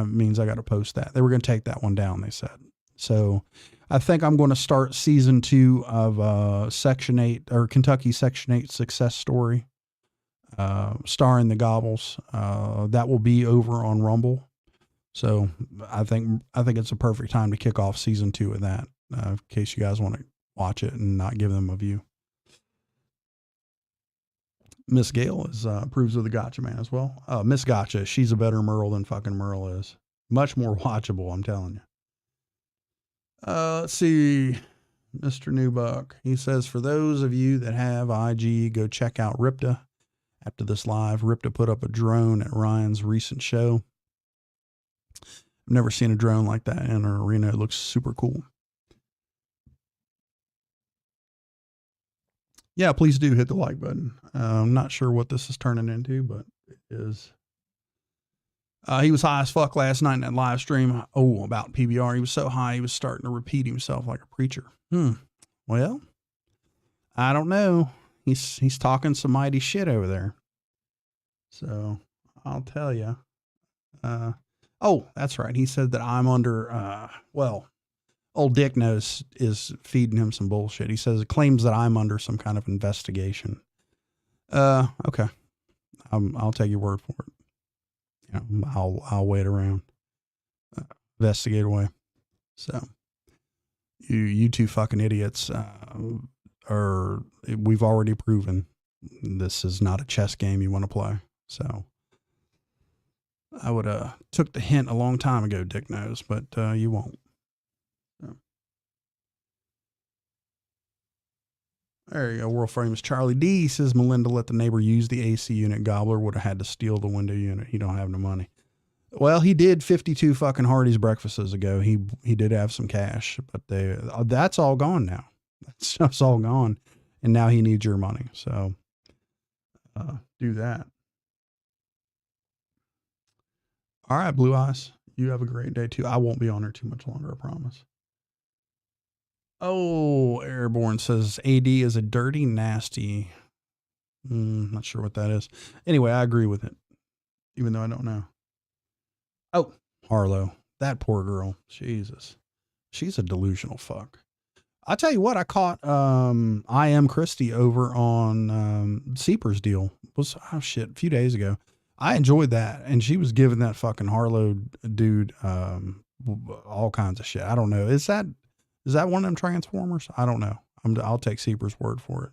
Means I got to post that. They were going to take that one down, they said. So I think I'm going to start season 2 of Section 8 or Kentucky Section 8 success story, starring the Gobbles. That will be over on Rumble. So I think it's a perfect time to kick off season 2 of that, in case you guys want to watch it and not give them a view. Miss Gale approves of the Gotcha Man as well. Miss Gotcha, she's a better Merle than fucking Merle is. Much more watchable, I'm telling you. Let's see. Mr. Newbuck, he says, for those of you that have IG, go check out Ripta. After this live, Ripta put up a drone at Ryan's recent show. I've never seen a drone like that in an arena. It looks super cool. Yeah, please do hit the like button. I'm not sure what this is turning into, but it is. He was high as fuck last night in that live stream. Oh, about PBR. He was so high, he was starting to repeat himself like a preacher. Well, I don't know. he's talking some mighty shit over there. So I'll tell you. Oh, that's right. He said that I'm under, old Dick Nose is feeding him some bullshit. He says it claims that I'm under some kind of investigation. Okay. I'll take your word for it. You know, I'll wait around, investigate away. So you two fucking idiots, we've already proven this is not a chess game you want to play. So I would took the hint a long time ago, Dick Nose, but you won't. So. There you go. World famous Charlie D says Melinda let the neighbor use the AC unit. Gobbler would have had to steal the window unit. He don't have no money. Well, he did 52 fucking Hardee's breakfasts ago. He did have some cash, but that's all gone now. That stuff's all gone, and now he needs your money. So do that. All right, Blue Eyes. You have a great day too. I won't be on there too much longer, I promise. Oh, Airborne says AD is a dirty, nasty. Not sure what that is. Anyway, I agree with it, even though I don't know. Oh, Harlow, that poor girl. Jesus. She's a delusional fuck. I'll tell you what, I caught I Am Christie over on Seeper's deal. A few days ago. I enjoyed that, and she was giving that fucking Harlow dude all kinds of shit. I don't know. Is that one of them Transformers? I don't know. I'll take Seeper's word for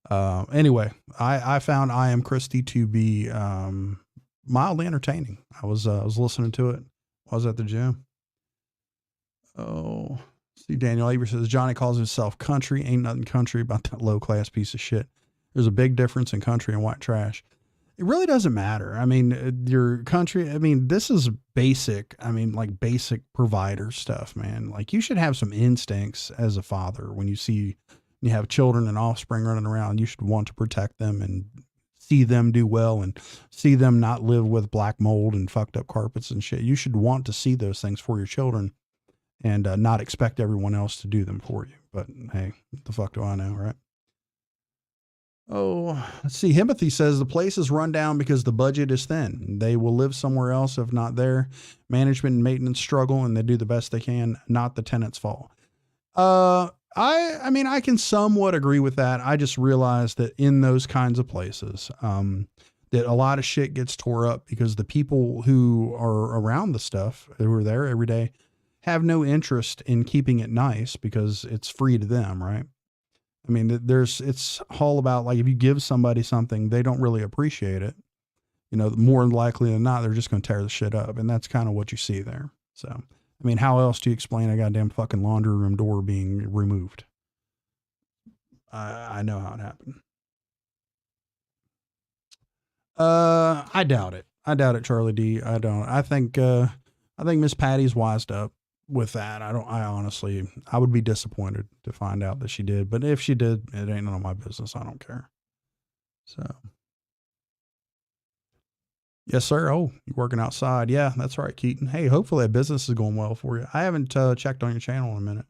it. Anyway, I found I Am Christie to be mildly entertaining. I was listening to it. I was at the gym. Oh, see, Daniel Aber says Johnny calls himself country. Ain't nothing country about that low class piece of shit. There's a big difference in country and white trash. It really doesn't matter. I mean, your country, I mean, this is basic. I mean, like basic provider stuff, man. Like you should have some instincts as a father when you have children and offspring running around. You should want to protect them and see them do well and see them not live with black mold and fucked up carpets and shit. You should want to see those things for your children and not expect everyone else to do them for you. But hey, what the fuck do I know, right? Oh, let's see. Himothy says the place is run down because the budget is thin. They will live somewhere else if not there. Management and maintenance struggle and they do the best they can, not the tenant's fault. I mean, I can somewhat agree with that. I just realized that in those kinds of places, that a lot of shit gets tore up because the people who are around the stuff, who are there every day, have no interest in keeping it nice because it's free to them, right? I mean, it's all about like, if you give somebody something, they don't really appreciate it. You know, more likely than not, they're just going to tear the shit up. And that's kind of what you see there. So, I mean, how else do you explain a goddamn fucking laundry room door being removed? I know how it happened. I doubt it. Charlie D. I don't. I think Miss Patty's wised up with that. I would be disappointed to find out that she did, but if she did, it ain't none of my business. I don't care. So. Yes, sir. Oh, you're working outside. Yeah, that's right, Keaton. Hey, hopefully that business is going well for you. I haven't checked on your channel in a minute.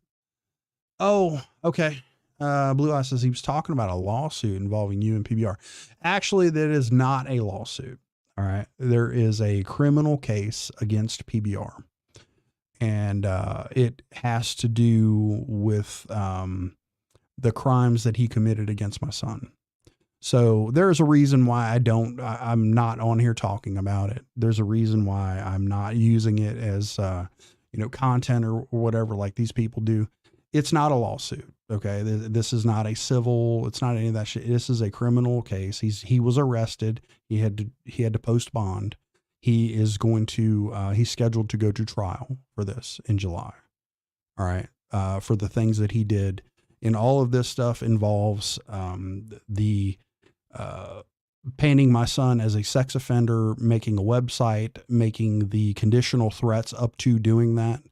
Oh, okay. Blue Eye says he was talking about a lawsuit involving you and PBR. Actually, that is not a lawsuit. All right. There is a criminal case against PBR. And it has to do with the crimes that he committed against my son. So there's a reason why I'm not on here talking about it. There's a reason why I'm not using it as, content or whatever, like these people do. It's not a lawsuit. Okay. This is not a civil. It's not any of that shit. This is a criminal case. He was arrested. He had to post bond. He is he's scheduled to go to trial for this in July. All right. For the things that he did. And all of this stuff involves, painting my son as a sex offender, making a website, making the conditional threats up to doing that.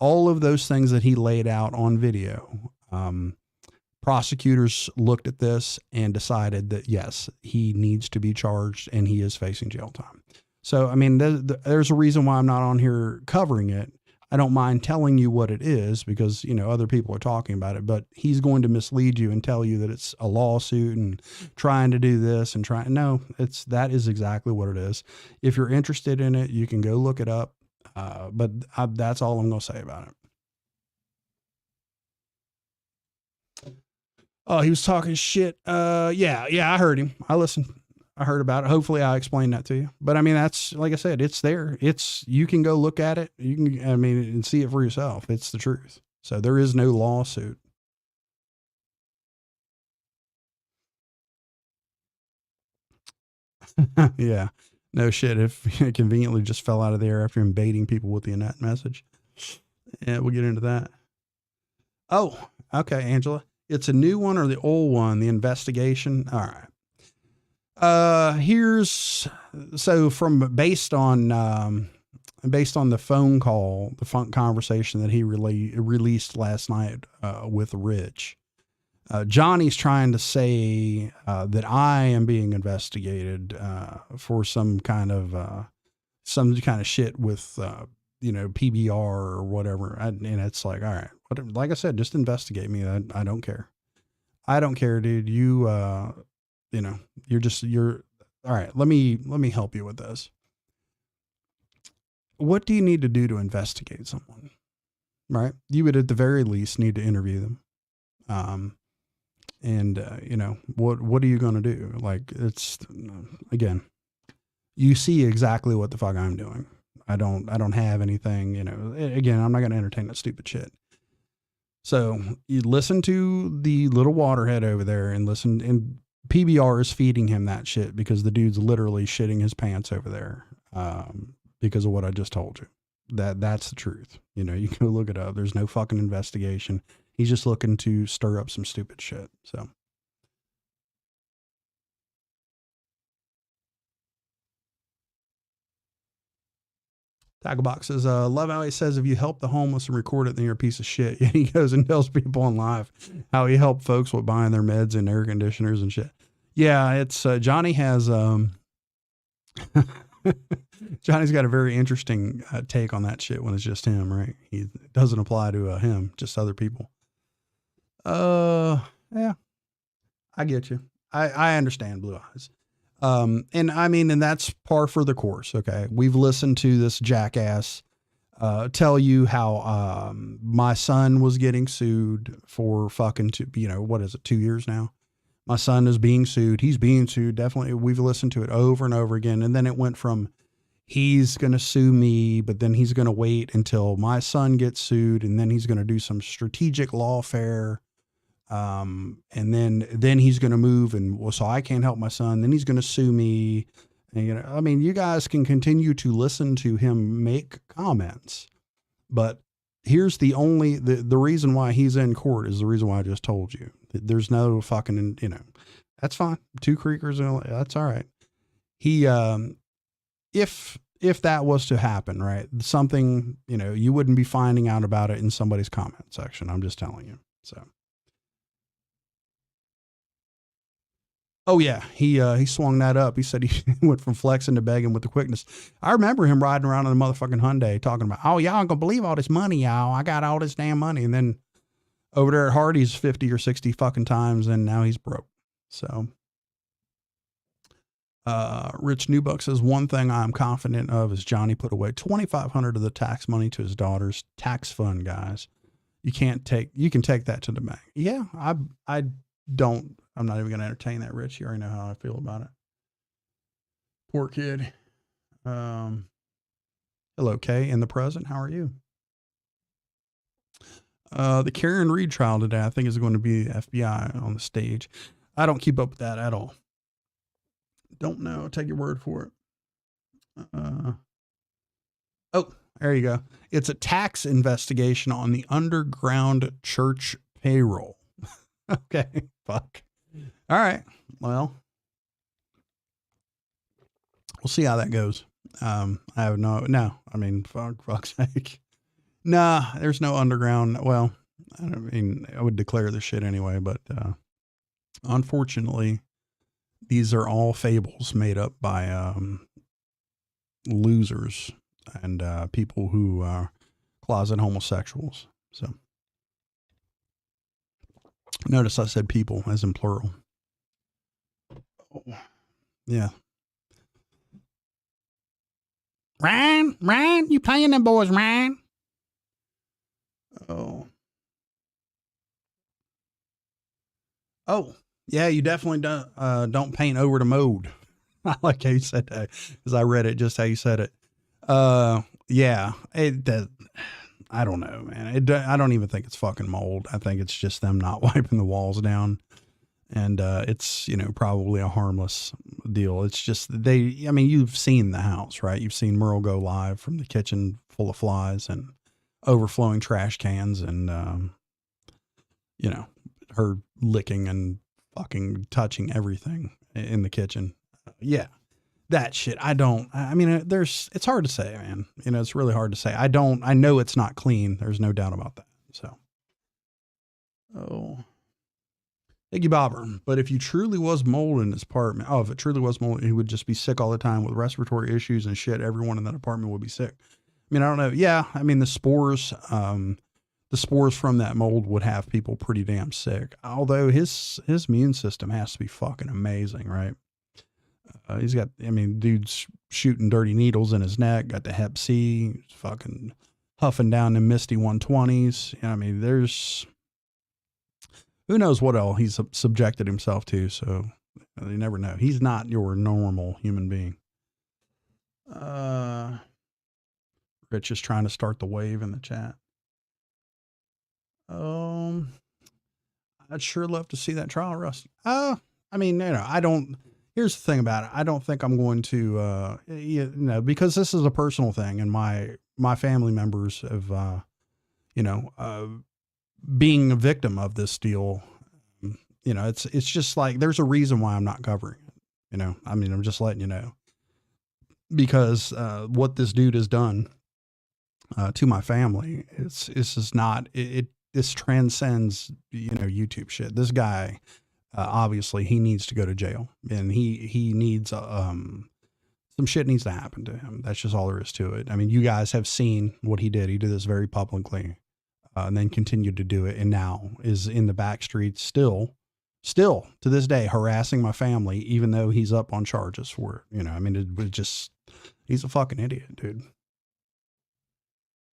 All of those things that he laid out on video. Prosecutors looked at this and decided that yes, he needs to be charged and he is facing jail time. So, I mean, there's a reason why I'm not on here covering it. I don't mind telling you what it is because, you know, other people are talking about it, but he's going to mislead you and tell you that it's a lawsuit and trying to do this and trying. No, that is exactly what it is. If you're interested in it, you can go look it up. But that's all I'm going to say about it. Oh, he was talking shit. Yeah, I heard him. I listened. I heard about it. Hopefully I explained that to you. But I mean, that's, like I said, it's there. You can go look at it. You can, I mean, and see it for yourself. It's the truth. So there is no lawsuit. Yeah. No shit. If it conveniently just fell out of the air after invading people with the Annette message. Yeah, we'll get into that. Oh, okay, Angela. It's a new one or the old one, the investigation. All right. Based on the phone call, the phone conversation that he released last night with Rich, Johnny's trying to say that I am being investigated for some kind of shit with PBR or whatever, and it's like, all right, whatever. Like I said, just investigate me. I don't care. I don't care, dude. You're all right. Let me help you with this. What do you need to do to investigate someone? Right? You would at the very least need to interview them. What are you going to do? Like, it's, again, you see exactly what the fuck I'm doing. I don't have anything, again, I'm not going to entertain that stupid shit. So you listen to the little waterhead over there and PBR is feeding him that shit because the dude's literally shitting his pants over there. Because of what I just told you. That's the truth. You can go look it up. There's no fucking investigation. He's just looking to stir up some stupid shit. So. Tacklebox says, love how he says, if you help the homeless and record it, then you're a piece of shit. Yeah, he goes and tells people on live how he helped folks with buying their meds and air conditioners and shit. Yeah, it's, Johnny has, Johnny's got a very interesting take on that shit when it's just him, right? It doesn't apply to him, just other people. Yeah, I get you. I understand Blue Eyes. And that's par for the course. Okay. We've listened to this jackass, tell you how, my son was getting sued for fucking, 2 years now. My son is being sued. He's being sued. Definitely. We've listened to it over and over again. And then it went from, he's going to sue me, but then he's going to wait until my son gets sued. And then he's going to do some strategic lawfare. And then he's going to move so I can't help my son. Then he's going to sue me. And, you guys can continue to listen to him make comments, but here's the reason why he's in court is the reason why I just told you. There's no fucking, that's fine. 2 creekers. That's all right. He, if that was to happen, right, something, you wouldn't be finding out about it in somebody's comment section. I'm just telling you. So. Oh yeah, he swung that up. He said he went from flexing to begging with the quickness. I remember him riding around in a motherfucking Hyundai talking about, oh, y'all ain't gonna believe all this money, y'all. I got all this damn money. And then over there at Hardy's 50 or 60 fucking times, and now he's broke. So, Rich Newbuck says, one thing I'm confident of is Johnny put away $2,500 of the tax money to his daughter's tax fund, guys. You can take that to the bank. Yeah, I'm not even going to entertain that, Rich. You already know how I feel about it. Poor kid. Hello, Kay, in the present. How are you? The Karen Reed trial today, I think, is going to be FBI on the stage. I don't keep up with that at all. Don't know. Take your word for it. Oh, there you go. It's a tax investigation on the underground church payroll. Okay. Fuck. All right. Well, we'll see how that goes. I have fuck's sake. Nah, there's no underground. Well, I would declare this shit anyway, but, unfortunately these are all fables made up by, losers and, people who, closet homosexuals. So notice I said people as in plural. Oh, yeah. Ryan, you playing them boys, Ryan? Oh. Oh, yeah, you definitely don't paint over the mold. I like how you said that because I read it just how you said it. Yeah, I don't know, man. I don't even think it's fucking mold. I think it's just them not wiping the walls down. And it's, probably a harmless deal. It's just you've seen the house, right? You've seen Merle go live from the kitchen full of flies and overflowing trash cans and, her licking and fucking touching everything in the kitchen. Yeah, that shit. It's hard to say, man. It's really hard to say. I know it's not clean. There's no doubt about that. So, oh. Thank you, Bobber. But if you truly was mold in this apartment, if it truly was mold, he would just be sick all the time with respiratory issues and shit. Everyone in that apartment would be sick. I don't know. Yeah. The spores from that mold would have people pretty damn sick. Although his immune system has to be fucking amazing, right? He's got, dude's shooting dirty needles in his neck, got the hep C, fucking huffing down the misty 120s. There's, who knows what all he's subjected himself to. So you never know. He's not your normal human being. Rich is trying to start the wave in the chat. I'd sure love to see that trial, Russ. I don't, here's the thing about it. I don't think I'm going to, because this is a personal thing and my family members have, being a victim of this deal, it's just like, there's a reason why I'm not covering it. I'm just letting you know, because, what this dude has done, to my family, this transcends, YouTube shit. This guy, obviously he needs to go to jail and he needs, some shit needs to happen to him. That's just all there is to it. You guys have seen what he did. He did this very publicly. And then continued to do it, and now is in the back streets still to this day harassing my family, even though he's up on charges for it. It was just, he's a fucking idiot, dude.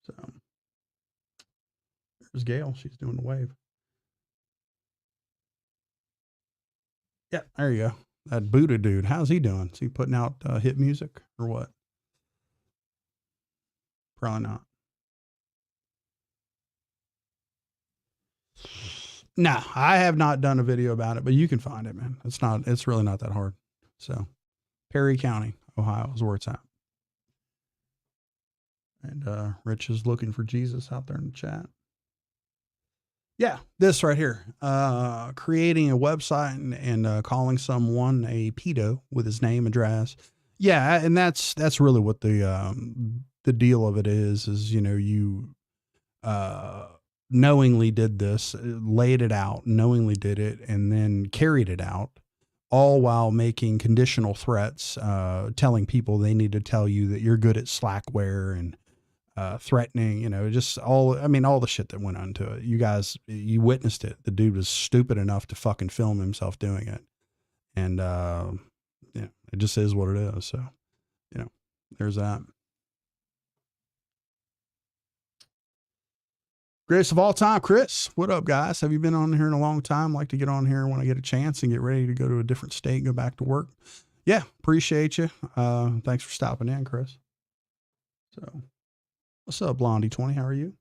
So there's Gail. She's doing the wave. Yeah, there you go. That Buddha dude. How's he doing? Is he putting out hit music or what? Probably not. No, I have not done a video about it, but you can find it, man. It's really not that hard. So Perry County, Ohio is where it's at. And Rich is looking for Jesus out there in the chat. Yeah, this right here, creating a website and calling someone a pedo with his name, address. Yeah. And that's really what the deal of it is, you, knowingly did this, laid it out, knowingly did it, and then carried it out, all while making conditional threats, telling people they need to tell you that you're good at Slackware and threatening, just all the shit that went onto it. You guys, you witnessed it. The dude was stupid enough to fucking film himself doing it. And it just is what it is. So, there's that. Greatest of all time, Chris. What up, guys? Have you been on here in a long time? Like to get on here when I get a chance and get ready to go to a different state and go back to work. Yeah, appreciate you. Thanks for stopping in, Chris. So, what's up, Blondie 20? How are you?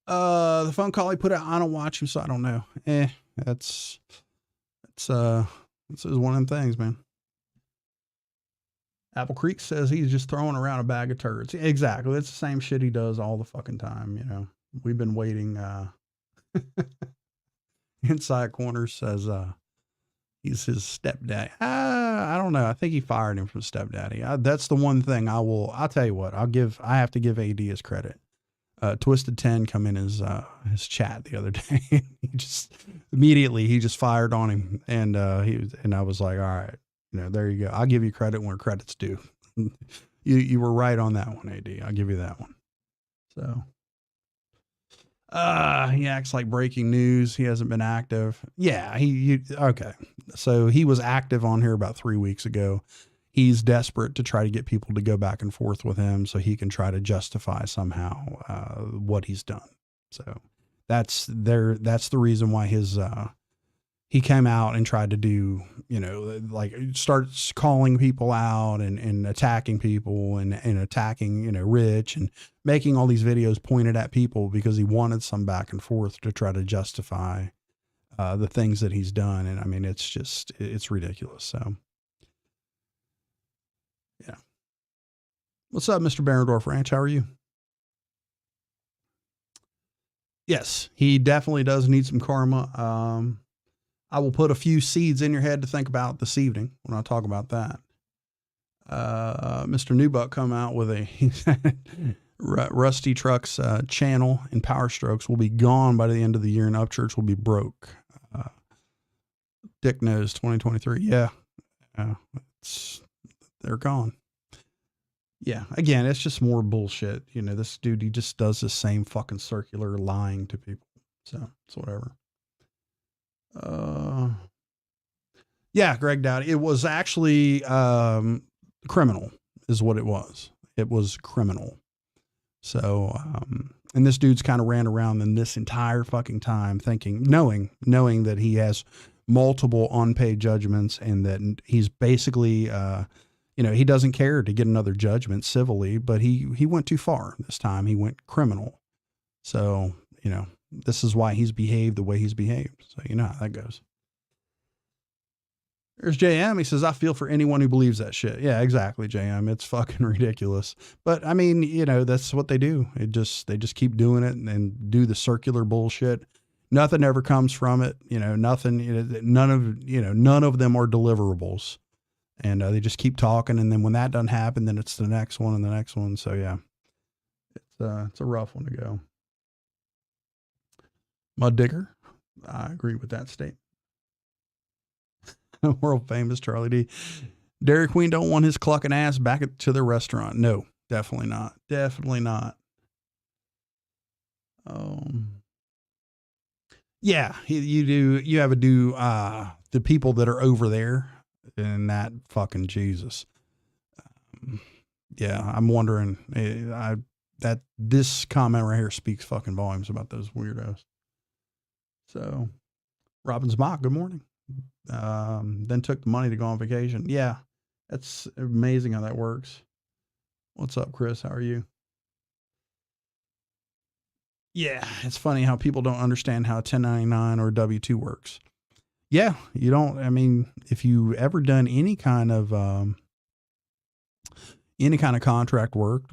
The phone call he put out, I don't watch him, so I don't know. It's one of them things, man. Apple Creek says he's just throwing around a bag of turds. Exactly. It's the same shit he does all the fucking time. We've been waiting, Inside Corner says, he's his stepdaddy. I don't know. I think he fired him from stepdaddy. That's the one thing I'll tell you what, I have to give AD his credit. Twisted 10 come in his chat the other day. He just immediately fired on him. And I was like, all right, there you go. I'll give you credit where credit's due. You were right on that one, AD. I'll give you that one. So, he acts like breaking news. He hasn't been active. Yeah, okay. So he was active on here about 3 weeks ago. He's desperate to try to get people to go back and forth with him so he can try to justify somehow what he's done. So that's the reason why he came out and tried to do, like starts calling people out and attacking people and attacking, Rich, and making all these videos pointed at people because he wanted some back and forth to try to justify the things that he's done. And I mean, it's ridiculous. So, yeah. What's up, Mr. Barendorf Ranch? How are you? Yes, he definitely does need some karma. I will put a few seeds in your head to think about this evening when I talk about that. Mr. Newbuck come out with a Rusty Trucks channel and Power Strokes will be gone by the end of the year and Upchurch will be broke. Dick knows 2023. Yeah. They're gone. Yeah. Again, it's just more bullshit. This dude, he just does the same fucking circular lying to people. So it's whatever. Yeah, Greg Dowdy. It was actually, criminal is what it was. It was criminal. So, and this dude's kind of ran around in this entire fucking time knowing that he has multiple unpaid judgments and that he's basically, he doesn't care to get another judgment civilly, but he went too far this time. He went criminal. So, this is why he's behaved the way he's behaved. So you know how that goes. There's JM. He says, I feel for anyone who believes that shit. Yeah, exactly, JM. It's fucking ridiculous. But I mean, that's what they do. They just keep doing it and do the circular bullshit. Nothing ever comes from it. Nothing, none of them are deliverables. And they just keep talking. And then when that doesn't happen, then it's the next one and the next one. So yeah, it's a rough one to go. Mud Digger. I agree with that statement. World famous Charlie D. Dairy Queen don't want his clucking ass back to their restaurant. No, definitely not. Definitely not. Yeah, you have to do, the people that are over there and that fucking Jesus. Yeah, I'm wondering, that this comment right here speaks fucking volumes about those weirdos. So Robin's Mock, good morning. Then took the money to go on vacation. Yeah, that's amazing how that works. What's up, Chris? How are you? Yeah, it's funny how people don't understand how 1099 or W-2 works. Yeah, you don't. I mean, if you ever done any kind of contract work,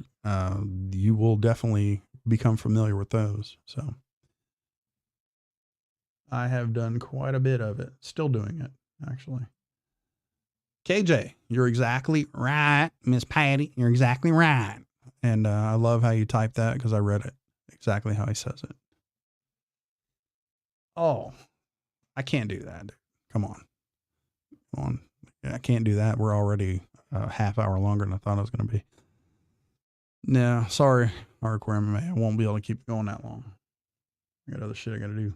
you will definitely become familiar with those. So I have done quite a bit of it. Still doing it, actually. KJ, you're exactly right, Miss Patty. You're exactly right. And I love how you type that because I read it exactly how he says it. Oh, I can't do that. Come on. I can't do that. We're already a half hour longer than I thought I was going to be. No, sorry, hardcore MMA. I won't be able to keep going that long. I got other shit I got to do.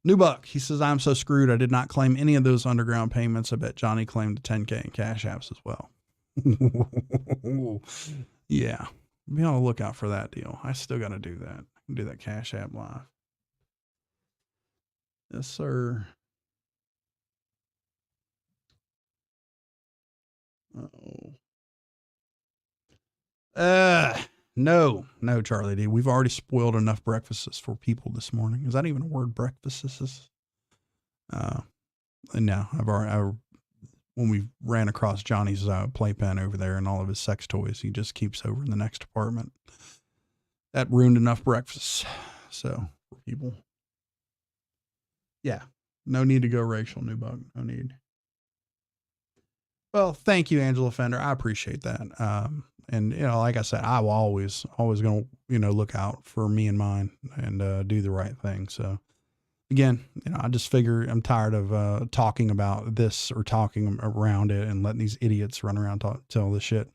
New Buck, he says, I'm so screwed. I did not claim any of those underground payments. I bet Johnny claimed the 10K in cash apps as well. Yeah. Be on the lookout for that deal. I still got to do that. I can do that cash app live. Yes, sir. No, Charlie D. We've already spoiled enough breakfasts for people this morning. Is that even a word, breakfasts? And now when we ran across Johnny's playpen over there and all of his sex toys, he just keeps over in the next apartment. That ruined enough breakfasts. So for people. Yeah. No need to go racial, New Bug. No need. Well, thank you, Angela Fender. I appreciate that. And like I said, I will always going to, look out for me and mine and do the right thing. So again, I just figure I'm tired of talking about this or talking around it and letting these idiots run around tell this shit.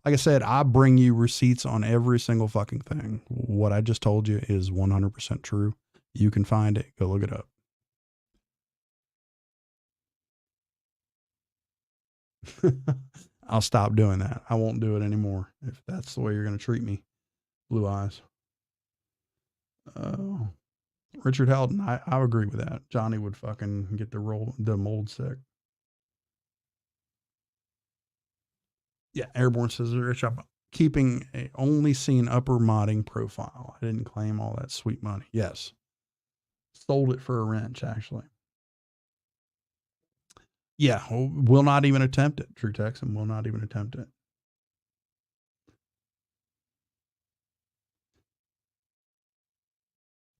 like I said, I bring you receipts on every single fucking thing. What I just told you is 100% true. You can find it. Go look it up. I'll stop doing that. I won't do it anymore if that's the way you're going to treat me. Blue eyes. Oh, Richard Heldon. I agree with that. Johnny would fucking get the mold sick. Yeah, Airborne says, Rich, I'm keeping a only seen upper modding profile. I didn't claim all that sweet money. Yes. Sold it for a wrench, actually. Yeah, will not even attempt it. True Texan will not even attempt it.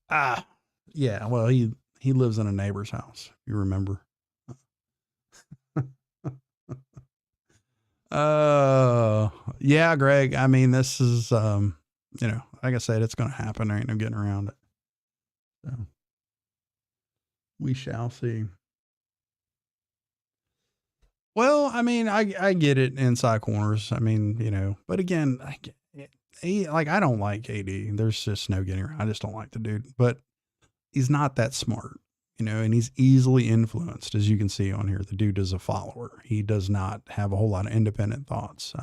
Ah, yeah. Well, he lives in a neighbor's house. You remember? Yeah, Greg. I mean, this is you know, like I said, it's going to happen. There ain't no getting around it. So we shall see. Well, I mean, I get it inside corners. I mean, you know, but again, I don't like AD. There's just no getting around. I just don't like the dude, but he's not that smart, you know, and he's easily influenced, as you can see on here. The dude is a follower. He does not have a whole lot of independent thoughts.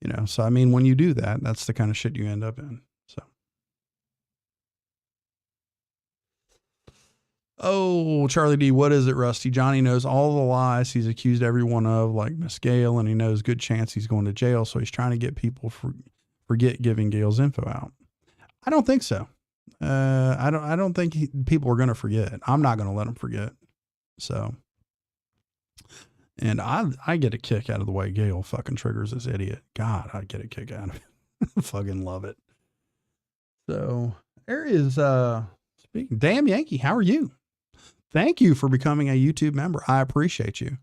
You know, so I mean, when you do that, that's the kind of shit you end up in. So. Oh, Charlie D, what is it, Rusty? Johnny knows all the lies he's accused everyone of, like Miss Gale, and he knows good chance he's going to jail, so he's trying to get people forget giving Gale's info out. I don't think so. I don't think people are going to forget. I'm not going to let them forget. So, and I get a kick out of the way Gale fucking triggers this idiot. God, I get a kick out of it. Fucking love it. So there is, speaking, damn Yankee, how are you? Thank you for becoming a YouTube member. I appreciate you.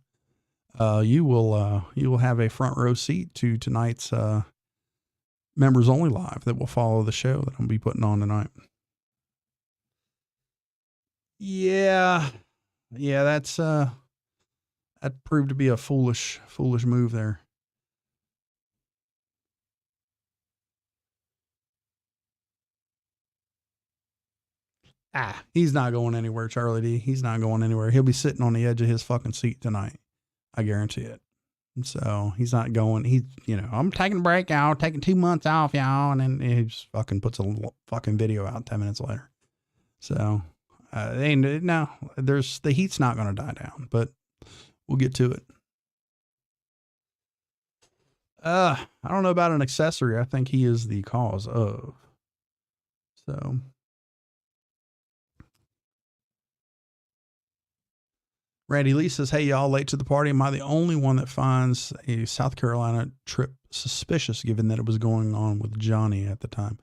You will have a front row seat to tonight's members only live that will follow the show that I'll be putting on tonight. Yeah, that's that proved to be a foolish move there. He's not going anywhere, Charlie D. He's not going anywhere. He'll be sitting on the edge of his fucking seat tonight. I guarantee it. So he's not going. You know, I'm taking a break, y'all, taking 2 months off, y'all. And then he just fucking puts a fucking video out 10 minutes later. So, the heat's not going to die down, but we'll get to it. I don't know about an accessory. I think he is the cause of. So. Randy Lee says, hey, y'all, late to the party. Am I the only one that finds a South Carolina trip suspicious, given that it was going on with Johnny at the time?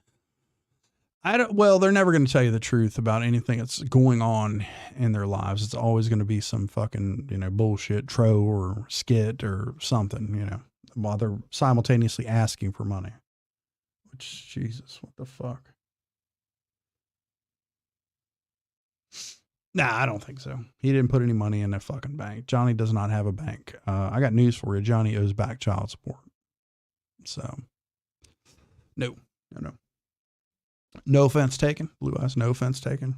Well, they're never going to tell you the truth about anything that's going on in their lives. It's always going to be some fucking, you know, bullshit, tro or skit or something, you know, while they're simultaneously asking for money. Which, Jesus, what the fuck? Nah, I don't think so. He didn't put any money in that fucking bank. Johnny does not have a bank. I got news for you. Johnny owes back child support. So, no. No offense taken. Blue eyes, no offense taken.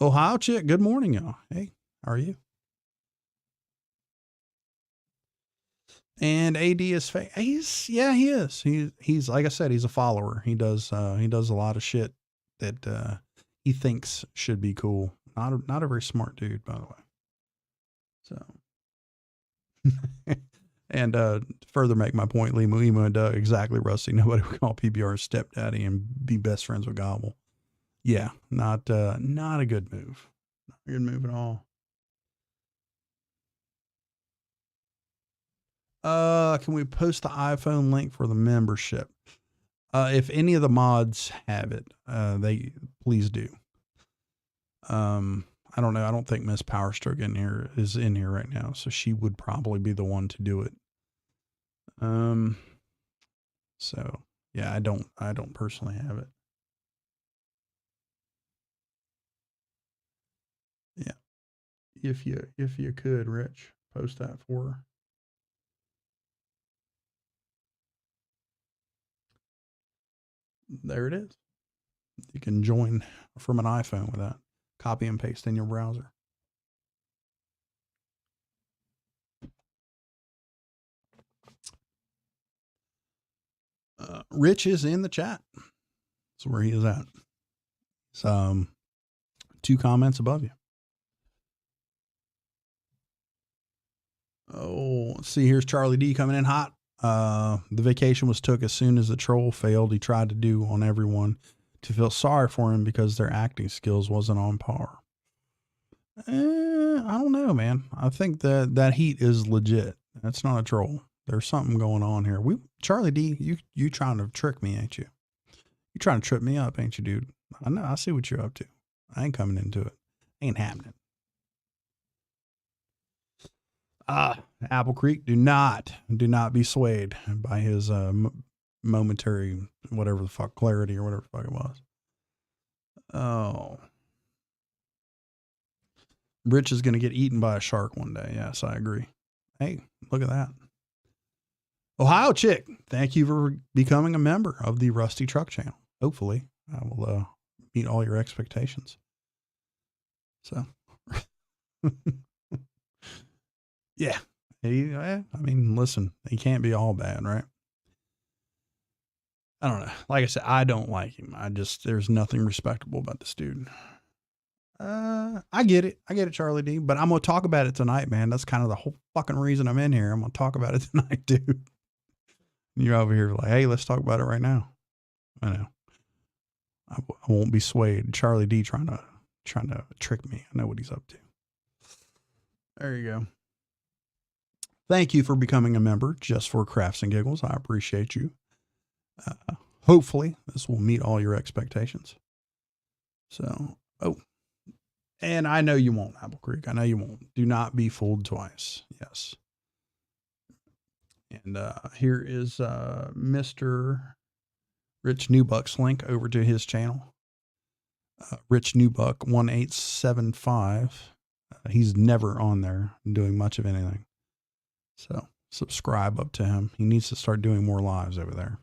Ohio chick, good morning, y'all. Hey, how are you? And AD is fake. He is. He's like I said, he's a follower. He does a lot of shit that he thinks should be cool. Not a very smart dude, by the way. So, and further make my point, Limu Emo and Doug, exactly, Rusty. Nobody would call PBR stepdaddy and be best friends with Gobble. Yeah, not a good move. Not a good move at all. Can we post the iPhone link for the membership? If any of the mods have it, they please do. I don't know. I don't think Miss Powerstroke is in here right now, so she would probably be the one to do it. So yeah, I don't personally have it. Yeah. If you could, Rich. post that for her. There it is. You can join from an iPhone with that. Copy and paste in your browser. Rich is in the chat. That's where he is at. So, 2 comments above you. Oh, let's see. Here's Charlie D coming in hot. The vacation was took as soon as the troll failed. He tried to do on everyone to feel sorry for him because their acting skills wasn't on par. I don't know, man. I think that heat is legit. That's not a troll. There's something going on here. Charlie D, you trying to trick me, ain't you? You trying to trip me up, ain't you, dude? I know. I see what you're up to. I ain't coming into it. Ain't happening. Apple Creek, do not be swayed by his momentary whatever the fuck clarity or whatever the fuck it was. Oh, Rich is going to get eaten by a shark one day. Yes, I agree. Hey, look at that. Ohio Chick, thank you for becoming a member of the Rusty Truck Channel. Hopefully, I will meet all your expectations. So, yeah. I mean, listen, he can't be all bad, right? I don't know. Like I said, I don't like him. There's nothing respectable about this dude. I get it. Charlie D, but I'm going to talk about it tonight, man. That's kind of the whole fucking reason I'm in here. I'm going to talk about it tonight, dude. You're over here like, hey, let's talk about it right now. I know. I won't be swayed. Charlie D trying to trick me. I know what he's up to. There you go. Thank you for becoming a member just for Crafts and Giggles. I appreciate you. Hopefully this will meet all your expectations. So, and I know you won't, Apple Creek. I know you won't. Do not be fooled twice. Yes. And here is Mr. Rich Newbuck's link over to his channel. Rich Newbuck 1875. He's never on there doing much of anything. So subscribe up to him. He needs to start doing more lives over there.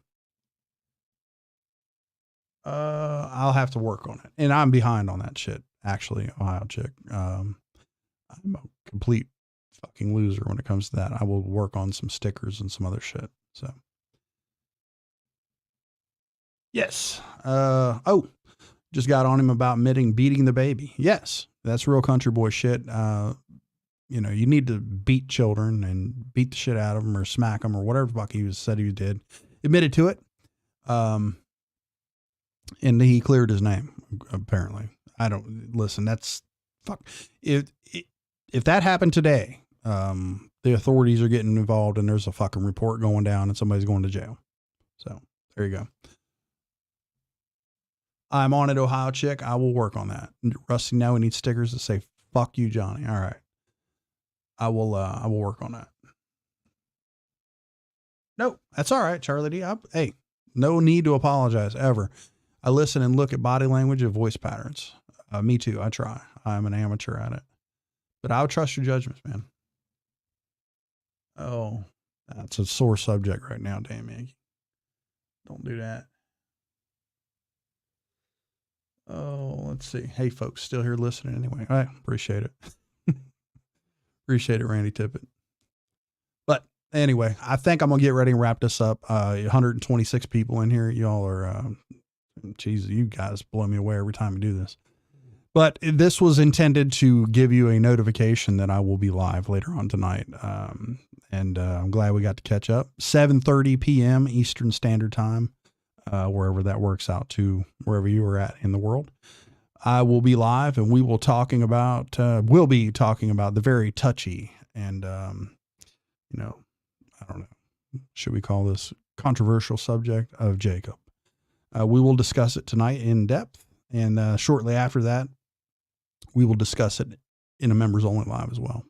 I'll have to work on it. And I'm behind on that shit, actually, Ohio Chick. I'm a complete fucking loser when it comes to that. I will work on some stickers and some other shit. So, yes. Just got on him about beating the baby. Yes, that's real country boy shit. You know, you need to beat children and beat the shit out of them or smack them or whatever the fuck he said he did. Admitted to it. And he cleared his name, apparently. I don't listen. That's fuck. If that happened today, the authorities are getting involved and there's a fucking report going down and somebody's going to jail. So there you go. I'm on it, Ohio Chick. I will work on that. Rusty, now we need stickers that say, fuck you, Johnny. All right. I will work on that. No, that's all right, Charlie D. Hey, no need to apologize ever. I listen and look at body language and voice patterns. Me too. I try. I'm an amateur at it, but I'll trust your judgments, man. Oh, that's a sore subject right now. Damn Yankee. Don't do that. Oh, let's see. Hey folks, still here listening anyway. I appreciate it. Appreciate it, Randy Tippett. But anyway, I think I'm going to get ready and wrap this up. 126 people in here. Y'all are, Jesus, you guys blow me away every time we do this. But this was intended to give you a notification that I will be live later on tonight. And I'm glad we got to catch up. 7:30 p.m. Eastern Standard Time, wherever that works out to, wherever you are at in the world. I will be live and we will be talking about the very touchy and, you know, I don't know, should we call this controversial subject of Jacob? We will discuss it tonight in depth. And shortly after that, we will discuss it in a members only live as well.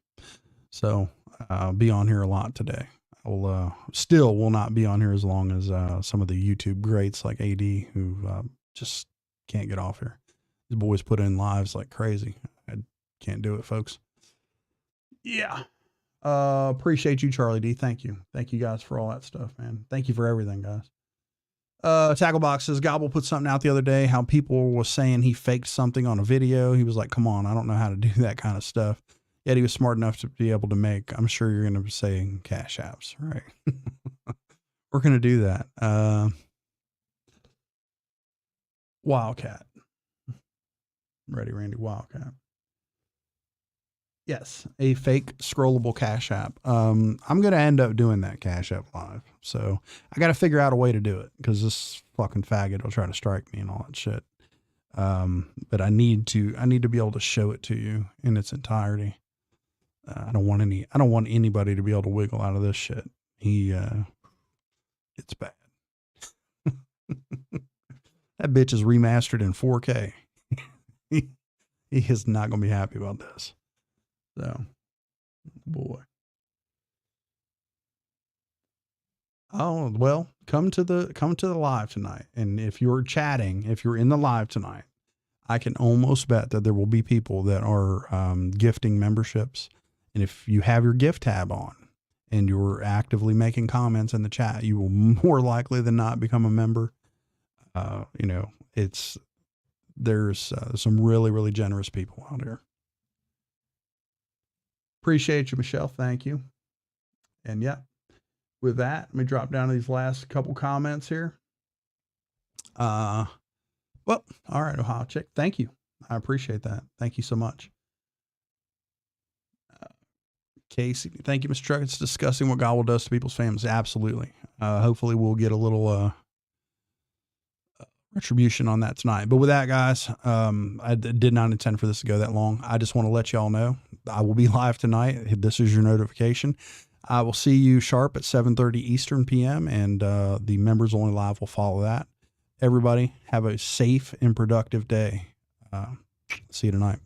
So I'll be on here a lot today. I will not be on here as long as some of the YouTube greats like AD who just can't get off here. These boys put in lives like crazy. I can't do it, folks. Yeah. Appreciate you, Charlie D. Thank you. Thank you guys for all that stuff, man. Thank you for everything, guys. Tacklebox says Gobble put something out the other day, how people was saying he faked something on a video. He was like, come on, I don't know how to do that kind of stuff. Yet he was smart enough to be able to make, I'm sure you're going to be saying cash apps, right? We're going to do that. Wildcat. Ready, Randy, Wildcat. Yes, a fake scrollable Cash App. I'm going to end up doing that Cash App live. So I got to figure out a way to do it because this fucking faggot will try to strike me and all that shit. But I need to be able to show it to you in its entirety. I don't want anybody to be able to wiggle out of this shit. It's bad. That bitch is remastered in 4K. He is not going to be happy about this. So, boy. Oh, well, come to the live tonight. And if you're chatting, if you're in the live tonight, I can almost bet that there will be people that are gifting memberships. And if you have your gift tab on and you're actively making comments in the chat, you will more likely than not become a member. There's some really, really generous people out here. Appreciate you, Michelle. Thank you. And yeah, with that, let me drop down to these last couple comments here. Well, all right, Ohio Chick. Thank you. I appreciate that. Thank you so much. Casey, thank you, Mr. Truck. It's discussing what Gobble does to people's families. Absolutely. Hopefully we'll get a little retribution on that tonight. But with that, guys, I did not intend for this to go that long. I just want to let y'all know I will be live tonight. This is your notification. I will see you sharp at 7:30 Eastern PM, and the members only live will follow that. Everybody have a safe and productive day. See you tonight.